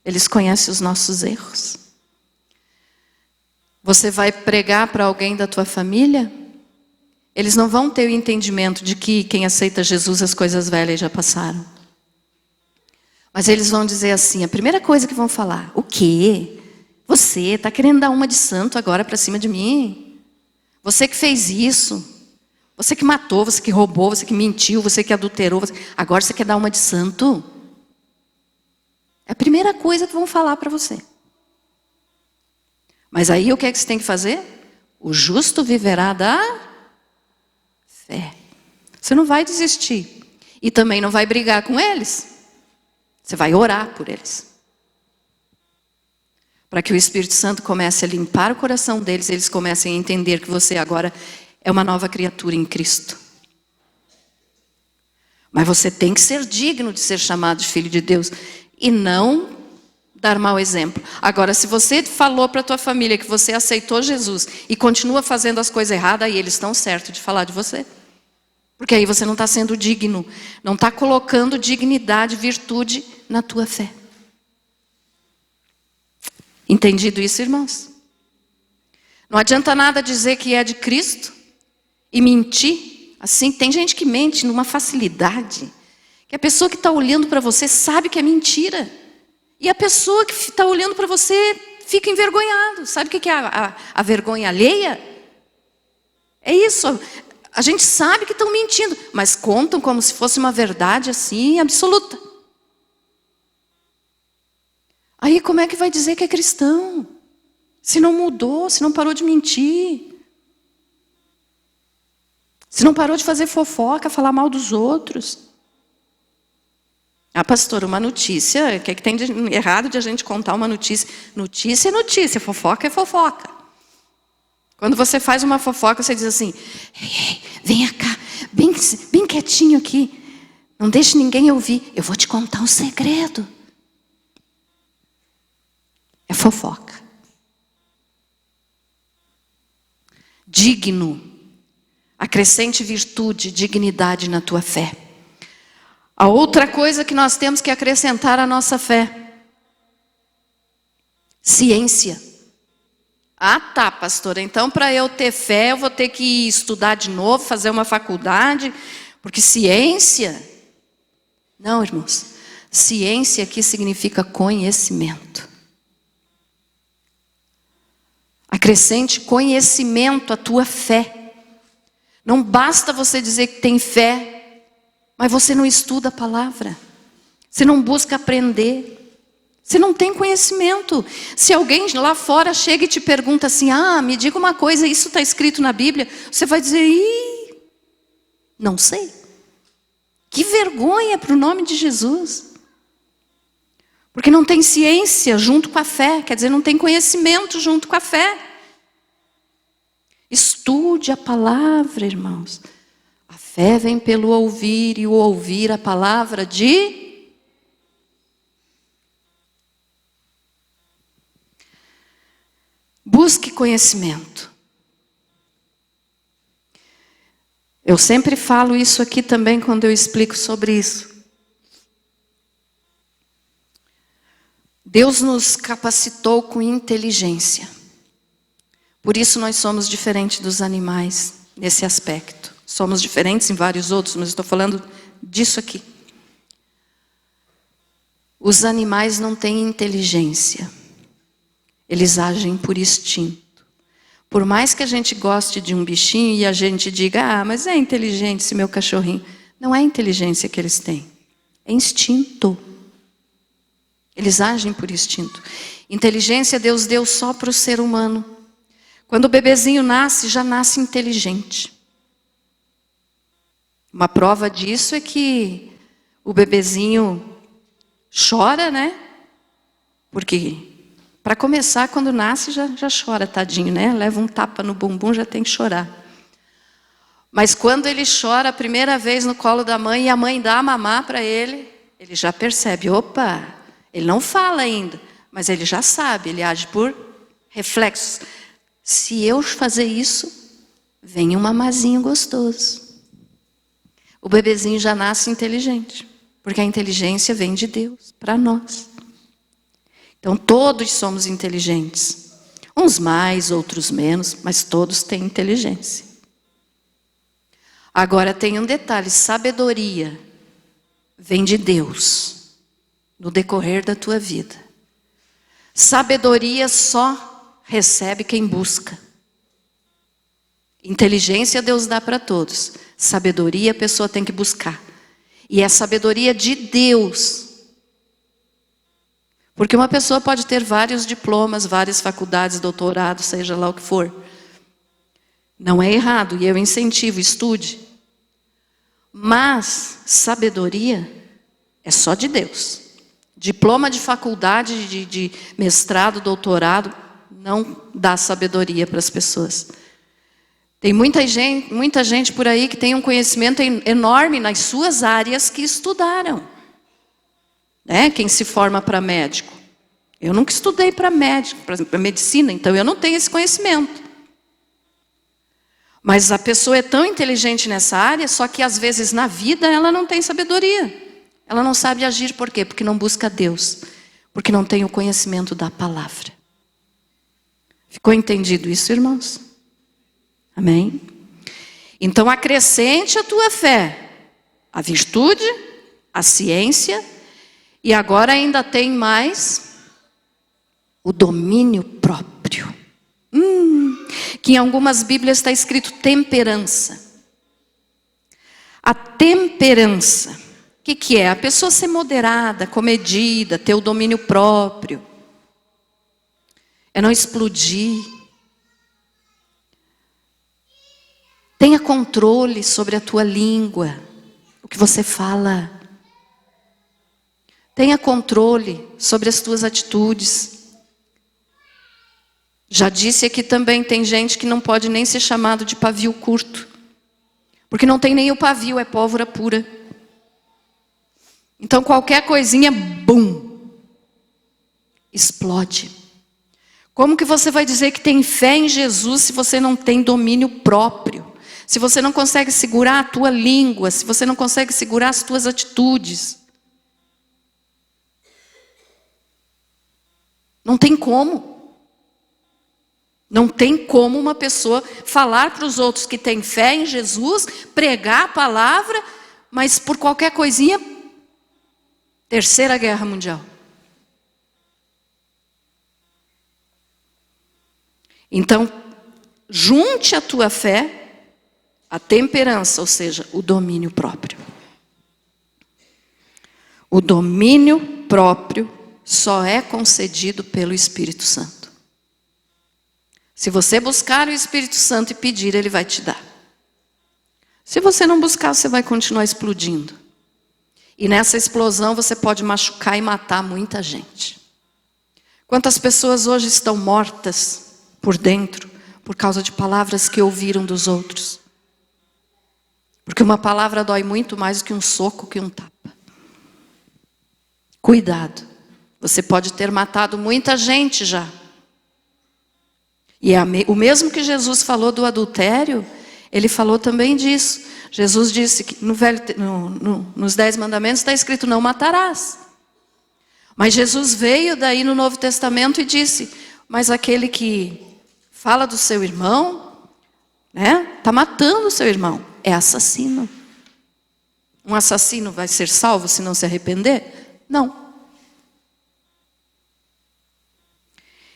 Eles conhecem os nossos erros. Você vai pregar para alguém da tua família, eles não vão ter o entendimento de que quem aceita Jesus, as coisas velhas já passaram. Mas eles vão dizer assim, a primeira coisa que vão falar, o quê? Você está querendo dar uma de santo agora para cima de mim? Você que fez isso? Você que matou, você que roubou, você que mentiu, você que adulterou, agora você quer dar uma de santo? É a primeira coisa que vão falar para você. Mas aí o que é que você tem que fazer? O justo viverá da fé. Você não vai desistir. E também não vai brigar com eles. Você vai orar por eles. Para que o Espírito Santo comece a limpar o coração deles, eles comecem a entender que você agora é uma nova criatura em Cristo. Mas você tem que ser digno de ser chamado de filho de Deus. E não dar mau exemplo. Agora, se você falou para a tua família que você aceitou Jesus e continua fazendo as coisas erradas, aí eles estão certos de falar de você. Porque aí você não está sendo digno. Não está colocando dignidade, virtude na tua fé. Entendido isso, irmãos? Não adianta nada dizer que é de Cristo e mentir. Assim, tem gente que mente numa facilidade. Que a pessoa que está olhando para você sabe que é mentira. E a pessoa que está olhando para você fica envergonhado. Sabe o que é a vergonha alheia? É isso. A gente sabe que estão mentindo, mas contam como se fosse uma verdade assim, absoluta. Aí como é que vai dizer que é cristão? Se não mudou, se não parou de mentir. Se não parou de fazer fofoca, falar mal dos outros. Ah, pastor, uma notícia, o que é que tem de errado de a gente contar uma notícia? Notícia é notícia, fofoca é fofoca. Quando você faz uma fofoca, você diz assim, ei, venha cá, bem quietinho aqui, não deixe ninguém ouvir, eu vou te contar um segredo. É fofoca. Digno, acrescente virtude, dignidade na tua fé. A outra coisa que nós temos que acrescentar à nossa fé. Ciência. Ah, tá, pastora. Então, para eu ter fé, eu vou ter que estudar de novo, fazer uma faculdade, porque ciência... Não, irmãos. Ciência aqui significa conhecimento. Acrescente conhecimento à tua fé. Não basta você dizer que tem fé, mas você não estuda a palavra. Você não busca aprender. Você não tem conhecimento. Se alguém lá fora chega e te pergunta assim, me diga uma coisa, isso está escrito na Bíblia, você vai dizer, não sei. Que vergonha para o nome de Jesus. Porque não tem ciência junto com a fé, quer dizer, não tem conhecimento junto com a fé. Estude a palavra, irmãos. A fé vem pelo ouvir e o ouvir a palavra de... Busque conhecimento. Eu sempre falo isso aqui também quando eu explico sobre isso. Deus nos capacitou com inteligência. Por isso nós somos diferentes dos animais nesse aspecto. Somos diferentes em vários outros, mas estou falando disso aqui. Os animais não têm inteligência. Eles agem por instinto. Por mais que a gente goste de um bichinho e a gente diga, mas é inteligente esse meu cachorrinho. Não é inteligência que eles têm. É instinto. Eles agem por instinto. Inteligência Deus deu só para o ser humano. Quando o bebezinho nasce, já nasce inteligente. Uma prova disso é que o bebezinho chora, né? Porque... Para começar, quando nasce, já chora, tadinho, né? Leva um tapa no bumbum, já tem que chorar. Mas quando ele chora a primeira vez no colo da mãe, e a mãe dá a mamar para ele, ele já percebe, opa, ele não fala ainda, mas ele já sabe, ele age por reflexos. Se eu fazer isso, vem um mamazinho gostoso. O bebezinho já nasce inteligente, porque a inteligência vem de Deus, para nós. Então, todos somos inteligentes. Uns mais, outros menos, mas todos têm inteligência. Agora, tem um detalhe. Sabedoria vem de Deus no decorrer da tua vida. Sabedoria só recebe quem busca. Inteligência Deus dá para todos. Sabedoria a pessoa tem que buscar. E é sabedoria de Deus. Porque uma pessoa pode ter vários diplomas, várias faculdades, doutorado, seja lá o que for. Não é errado, e eu incentivo, estude. Mas sabedoria é só de Deus. Diploma de faculdade, de mestrado, doutorado, não dá sabedoria para as pessoas. Tem muita gente por aí que tem um conhecimento enorme nas suas áreas que estudaram. Quem se forma para médico? Eu nunca estudei para médico, para medicina, então eu não tenho esse conhecimento. Mas a pessoa é tão inteligente nessa área, só que às vezes na vida ela não tem sabedoria. Ela não sabe agir, por quê? Porque não busca Deus. Porque não tem o conhecimento da palavra. Ficou entendido isso, irmãos? Amém? Então acrescente a tua fé, a virtude, a ciência, e agora ainda tem mais o domínio próprio. Que em algumas Bíblias está escrito temperança. A temperança, o que é? A pessoa ser moderada, comedida, ter o domínio próprio. É não explodir. Tenha controle sobre a tua língua, o que você fala. Tenha controle sobre as tuas atitudes. Já disse aqui também, tem gente que não pode nem ser chamado de pavio curto. Porque não tem nem o pavio, é pólvora pura. Então qualquer coisinha, bum, explode. Como que você vai dizer que tem fé em Jesus se você não tem domínio próprio? Se você não consegue segurar a tua língua, se você não consegue segurar as tuas atitudes? Não tem como. Não tem como uma pessoa falar para os outros que tem fé em Jesus, pregar a palavra, mas por qualquer coisinha, Terceira Guerra Mundial. Então, junte a tua fé à temperança, ou seja, o domínio próprio. O domínio próprio só é concedido pelo Espírito Santo. Se você buscar o Espírito Santo e pedir, Ele vai te dar. Se você não buscar, você vai continuar explodindo. E nessa explosão você pode machucar e matar muita gente. Quantas pessoas hoje estão mortas por dentro, por causa de palavras que ouviram dos outros? Porque uma palavra dói muito mais do que um soco, que um tapa. Cuidado, você pode ter matado muita gente já. E o mesmo que Jesus falou do adultério, Ele falou também disso. Jesus disse que nos 10 mandamentos está escrito: não matarás. Mas Jesus veio daí no Novo Testamento e disse: mas aquele que fala do seu irmão, está matando o seu irmão, é assassino. Um assassino vai ser salvo se não se arrepender? Não.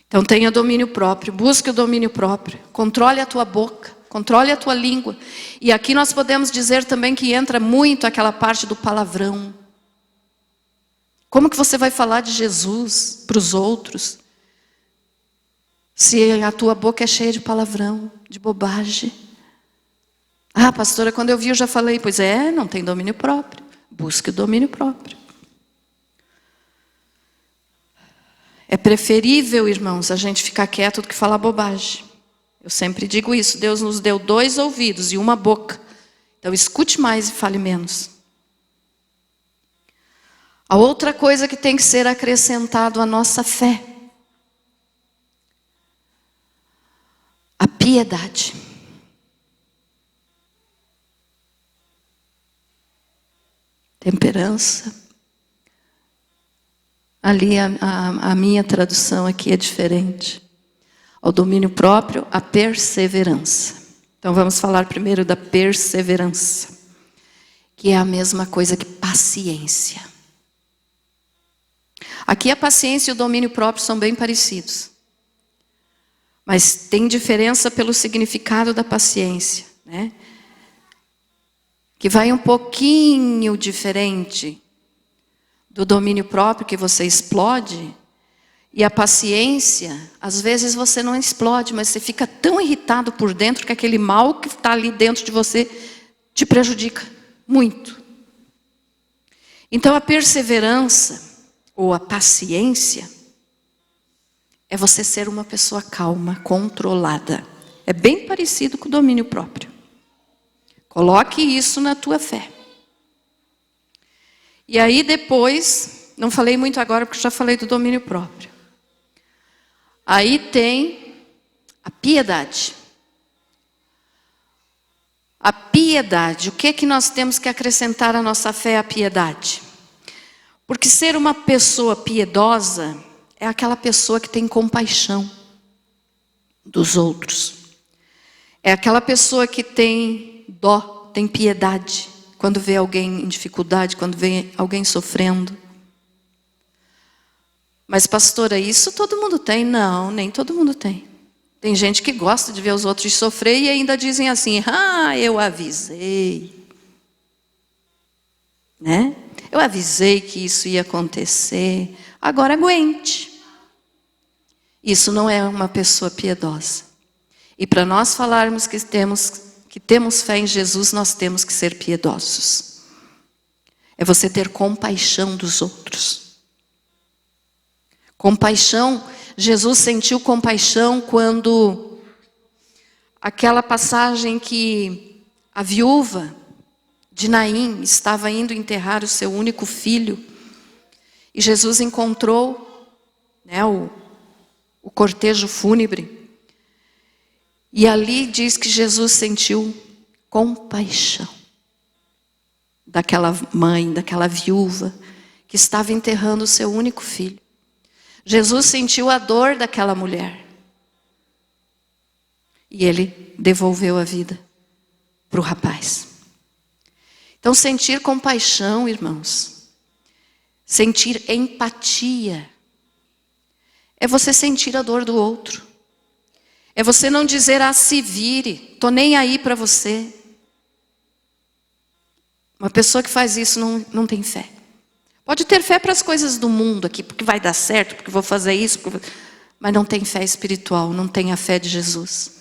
Então tenha domínio próprio, busque o domínio próprio, controle a tua boca, controle a tua língua. E aqui nós podemos dizer também que entra muito aquela parte do palavrão. Como que você vai falar de Jesus para os outros, se a tua boca é cheia de palavrão, de bobagem? Ah, pastora, quando eu vi eu já falei. Pois é, não tem domínio próprio. Busque o domínio próprio. É preferível, irmãos, a gente ficar quieto do que falar bobagem. Eu sempre digo isso. Deus nos deu 2 ouvidos e uma boca. Então escute mais e fale menos. A outra coisa que tem que ser acrescentado à nossa fé: a piedade. Temperança. Ali a minha tradução aqui é diferente. Ao domínio próprio, a perseverança. Então vamos falar primeiro da perseverança, que é a mesma coisa que paciência. Aqui a paciência e o domínio próprio são bem parecidos. Mas tem diferença pelo significado da paciência, né? Que vai um pouquinho diferente do domínio próprio, que você explode. E a paciência, às vezes você não explode, mas você fica tão irritado por dentro que aquele mal que está ali dentro de você te prejudica muito. Então a perseverança, ou a paciência, é você ser uma pessoa calma, controlada. É bem parecido com o domínio próprio. Coloque isso na tua fé. E aí depois, não falei muito agora porque já falei do domínio próprio. Aí tem a piedade. A piedade, o que é que nós temos que acrescentar à nossa fé à piedade? Porque ser uma pessoa piedosa é aquela pessoa que tem compaixão dos outros. É aquela pessoa que tem dó, tem piedade, quando vê alguém em dificuldade, quando vê alguém sofrendo. Mas pastora, isso todo mundo tem? Não, nem todo mundo tem. Tem gente que gosta de ver os outros sofrer e ainda dizem assim: ah, eu avisei. Né? Eu avisei que isso ia acontecer. Agora aguente. Isso não é uma pessoa piedosa. E para nós falarmos que temos fé em Jesus, nós temos que ser piedosos. É você ter compaixão dos outros. Compaixão, Jesus sentiu compaixão quando aquela passagem que a viúva de Naim estava indo enterrar o seu único filho, e Jesus encontrou, né, o cortejo fúnebre, e ali diz que Jesus sentiu compaixão daquela mãe, daquela viúva que estava enterrando o seu único filho. Jesus sentiu a dor daquela mulher. E ele devolveu a vida para o rapaz. Então, sentir compaixão, irmãos, sentir empatia, é você sentir a dor do outro. É você não dizer, se vire, tô nem aí para você. Uma pessoa que faz isso não tem fé. Pode ter fé para as coisas do mundo aqui, porque vai dar certo, porque vou fazer isso, mas não tem fé espiritual, não tem a fé de Jesus.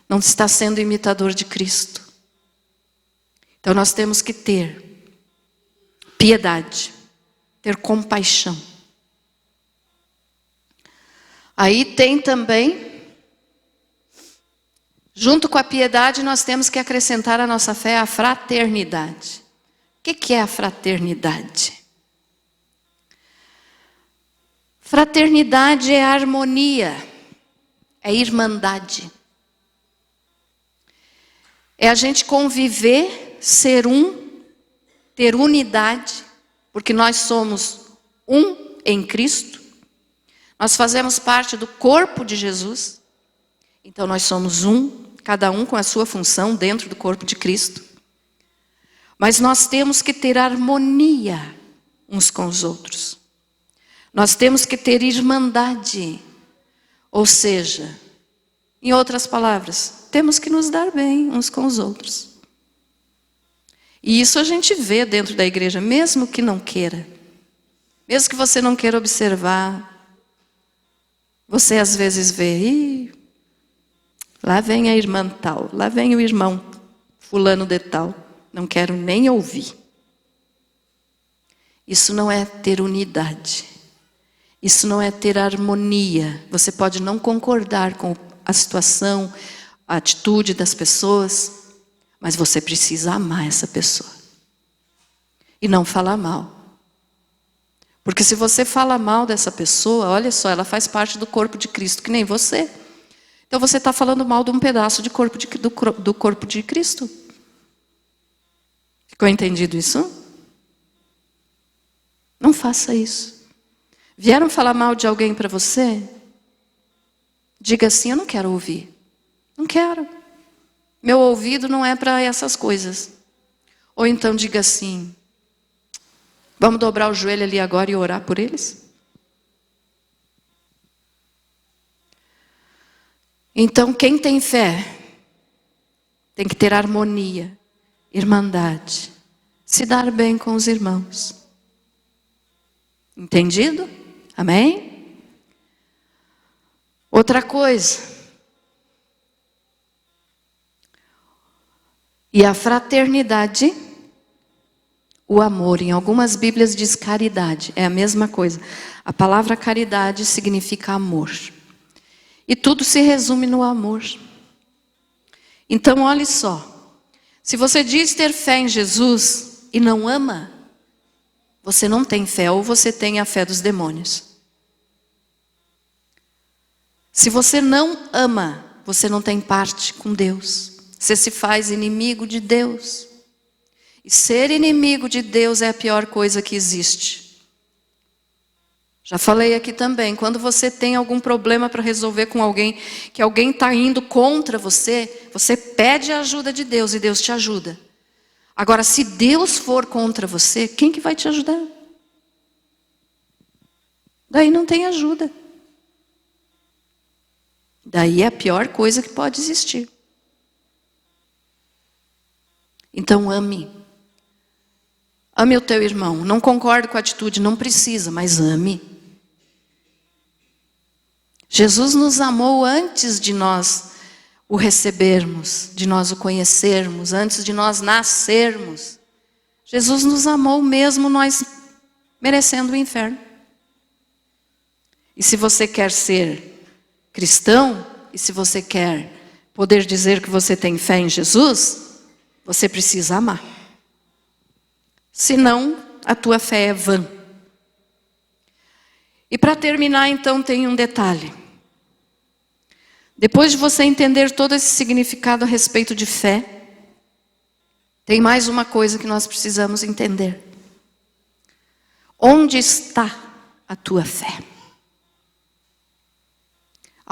Não está sendo imitador de Cristo. Então nós temos que ter piedade, ter compaixão. Aí tem também, junto com a piedade, nós temos que acrescentar à nossa fé a fraternidade. O que é a fraternidade? Fraternidade é harmonia, é irmandade. É a gente conviver, ser um, ter unidade, porque nós somos um em Cristo. Nós fazemos parte do corpo de Jesus. Então nós somos um, cada um com a sua função dentro do corpo de Cristo. Mas nós temos que ter harmonia uns com os outros. Nós temos que ter irmandade. Ou seja, em outras palavras, temos que nos dar bem uns com os outros. E isso a gente vê dentro da igreja, mesmo que não queira. Mesmo que você não queira observar, você às vezes vê, lá vem a irmã tal, lá vem o irmão fulano de tal, não quero nem ouvir. Isso não é ter unidade. Isso não é ter harmonia. Você pode não concordar com a situação, a atitude das pessoas, mas você precisa amar essa pessoa. E não falar mal. Porque se você fala mal dessa pessoa, olha só, ela faz parte do corpo de Cristo, que nem você. Então você está falando mal de um pedaço do corpo de Cristo. Ficou entendido isso? Não faça isso. Vieram falar mal de alguém para você? Diga assim, eu não quero ouvir. Não quero. Meu ouvido não é para essas coisas. Ou então diga assim, vamos dobrar o joelho ali agora e orar por eles? Então quem tem fé tem que ter harmonia, irmandade, se dar bem com os irmãos. Entendido? Amém? Outra coisa. E a fraternidade, o amor. Em algumas Bíblias diz caridade. É a mesma coisa. A palavra caridade significa amor. E tudo se resume no amor. Então, olhe só. Se você diz ter fé em Jesus e não ama, você não tem fé, ou você tem a fé dos demônios. Se você não ama, você não tem parte com Deus. Você se faz inimigo de Deus. E ser inimigo de Deus é a pior coisa que existe. Já falei aqui também, quando você tem algum problema para resolver com alguém, que alguém está indo contra você, você pede a ajuda de Deus e Deus te ajuda. Agora, se Deus for contra você, quem que vai te ajudar? Daí não tem ajuda. Daí é a pior coisa que pode existir. Então ame. Ame o teu irmão. Não concordo com a atitude, não precisa, mas ame. Jesus nos amou antes de nós o recebermos, de nós o conhecermos, antes de nós nascermos. Jesus nos amou mesmo nós merecendo o inferno. E se você quer ser cristão, e se você quer poder dizer que você tem fé em Jesus, você precisa amar. Senão, a tua fé é vã. E para terminar, então, tem um detalhe. Depois de você entender todo esse significado a respeito de fé, tem mais uma coisa que nós precisamos entender. Onde está a tua fé?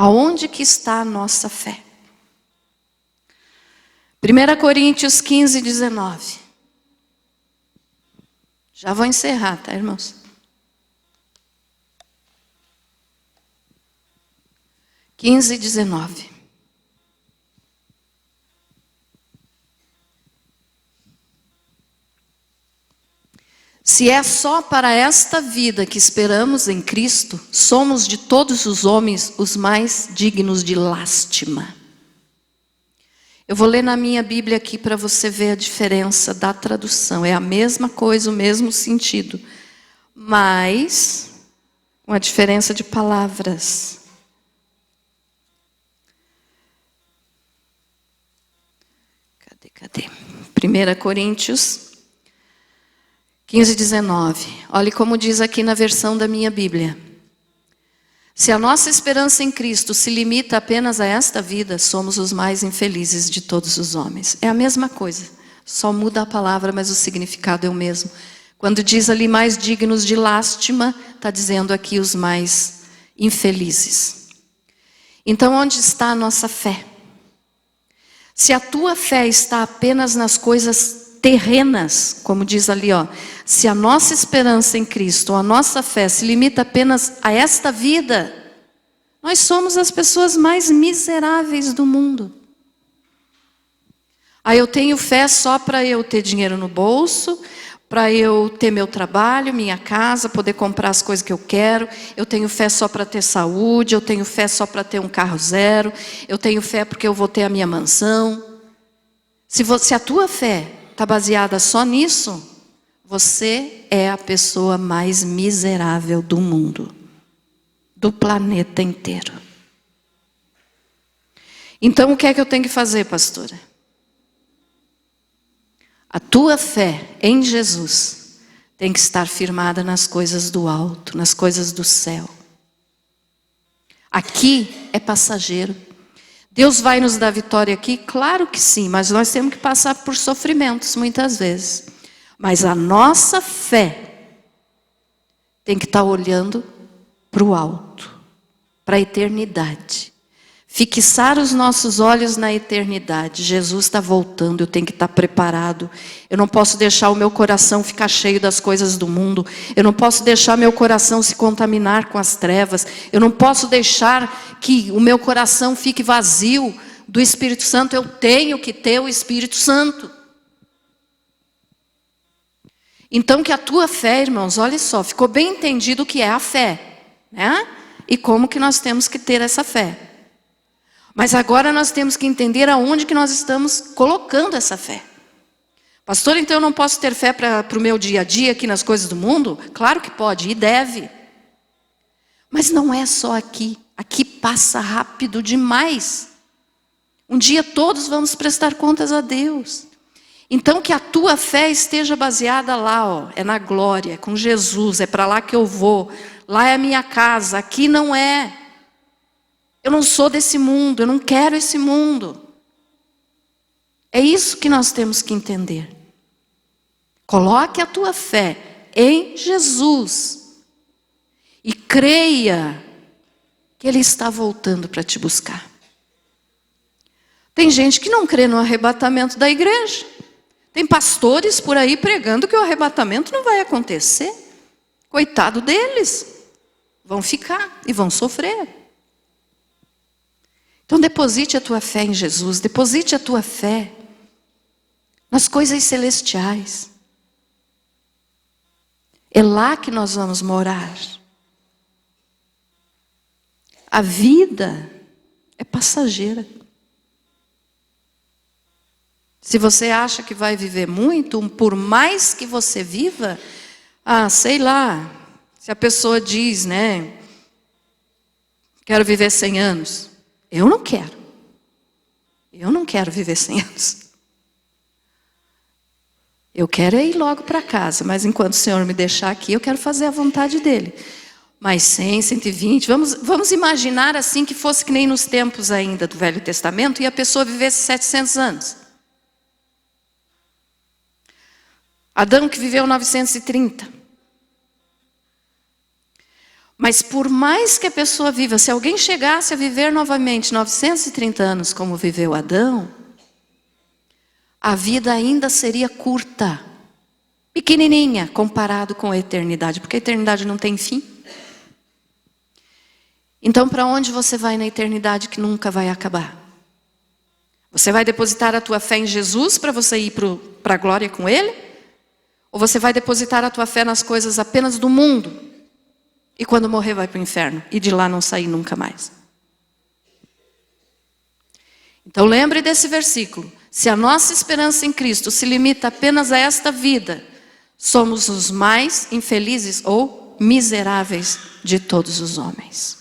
Aonde que está a nossa fé? 1 Coríntios 15, 19. Já vou encerrar, tá, irmãos? 15, 19. Se é só para esta vida que esperamos em Cristo, somos de todos os homens os mais dignos de lástima. Eu vou ler na minha Bíblia aqui para você ver a diferença da tradução. É a mesma coisa, o mesmo sentido, mas com a diferença de palavras. Cadê? 1 Coríntios 15, 19. Olhe como diz aqui na versão da minha Bíblia. Se a nossa esperança em Cristo se limita apenas a esta vida, somos os mais infelizes de todos os homens. É a mesma coisa, só muda a palavra, mas o significado é o mesmo. Quando diz ali mais dignos de lástima, está dizendo aqui os mais infelizes. Então, onde está a nossa fé? Se a tua fé está apenas nas coisas terrenas, como diz ali, ó, se a nossa esperança em Cristo, a nossa fé se limita apenas a esta vida, nós somos as pessoas mais miseráveis do mundo. Aí eu tenho fé só para eu ter dinheiro no bolso, para eu ter meu trabalho, minha casa, poder comprar as coisas que eu quero. Eu tenho fé só para ter saúde, eu tenho fé só para ter um carro zero, eu tenho fé porque eu vou ter a minha mansão. Se a tua fé está baseada só nisso, você é a pessoa mais miserável do mundo, do planeta inteiro. Então o que é que eu tenho que fazer, pastora? A tua fé em Jesus tem que estar firmada nas coisas do alto, nas coisas do céu. Aqui é passageiro. Deus vai nos dar vitória aqui? Claro que sim, mas nós temos que passar por sofrimentos muitas vezes. Mas a nossa fé tem que estar olhando para o alto, para a eternidade. Fixar os nossos olhos na eternidade. Jesus está voltando, eu tenho que estar preparado. Eu não posso deixar o meu coração ficar cheio das coisas do mundo. Eu não posso deixar meu coração se contaminar com as trevas. Eu não posso deixar que o meu coração fique vazio do Espírito Santo. Eu tenho que ter o Espírito Santo. Então que a tua fé, irmãos, olha só, ficou bem entendido o que é a fé, né? E como que nós temos que ter essa fé. Mas agora nós temos que entender aonde que nós estamos colocando essa fé. Pastor, então eu não posso ter fé para o meu dia a dia aqui nas coisas do mundo? Claro que pode e deve. Mas não é só aqui. Aqui passa rápido demais. Um dia todos vamos prestar contas a Deus. Então que a tua fé esteja baseada lá, ó, é na glória, é com Jesus, é para lá que eu vou. Lá é a minha casa, aqui não é. Eu não sou desse mundo, eu não quero esse mundo. É isso que nós temos que entender. Coloque a tua fé em Jesus e creia que Ele está voltando para te buscar. Tem gente que não crê no arrebatamento da igreja. Tem pastores por aí pregando que o arrebatamento não vai acontecer. Coitado deles. Vão ficar e vão sofrer. Então deposite a tua fé em Jesus, deposite a tua fé nas coisas celestiais. É lá que nós vamos morar. A vida é passageira. Se você acha que vai viver muito, por mais que você viva, sei lá, se a pessoa diz, né, quero viver 100 anos. Eu não quero. Eu não quero viver 100 anos. Eu quero ir logo para casa, mas enquanto o Senhor me deixar aqui, eu quero fazer a vontade dEle. Mas 100, 120, vamos imaginar assim que fosse que nem nos tempos ainda do Velho Testamento e a pessoa vivesse 700 anos. Adão que viveu 930. Mas por mais que a pessoa viva, se alguém chegasse a viver novamente 930 anos como viveu Adão, a vida ainda seria curta, pequenininha, comparado com a eternidade, porque a eternidade não tem fim. Então, para onde você vai na eternidade que nunca vai acabar? Você vai depositar a tua fé em Jesus para você ir para a glória com Ele? Ou você vai depositar a tua fé nas coisas apenas do mundo? E quando morrer vai para o inferno e de lá não sair nunca mais. Então lembre desse versículo. Se a nossa esperança em Cristo se limita apenas a esta vida, somos os mais infelizes ou miseráveis de todos os homens.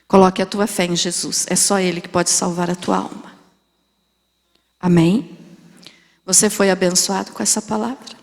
Coloque a tua fé em Jesus. É só Ele que pode salvar a tua alma. Amém? Você foi abençoado com essa palavra?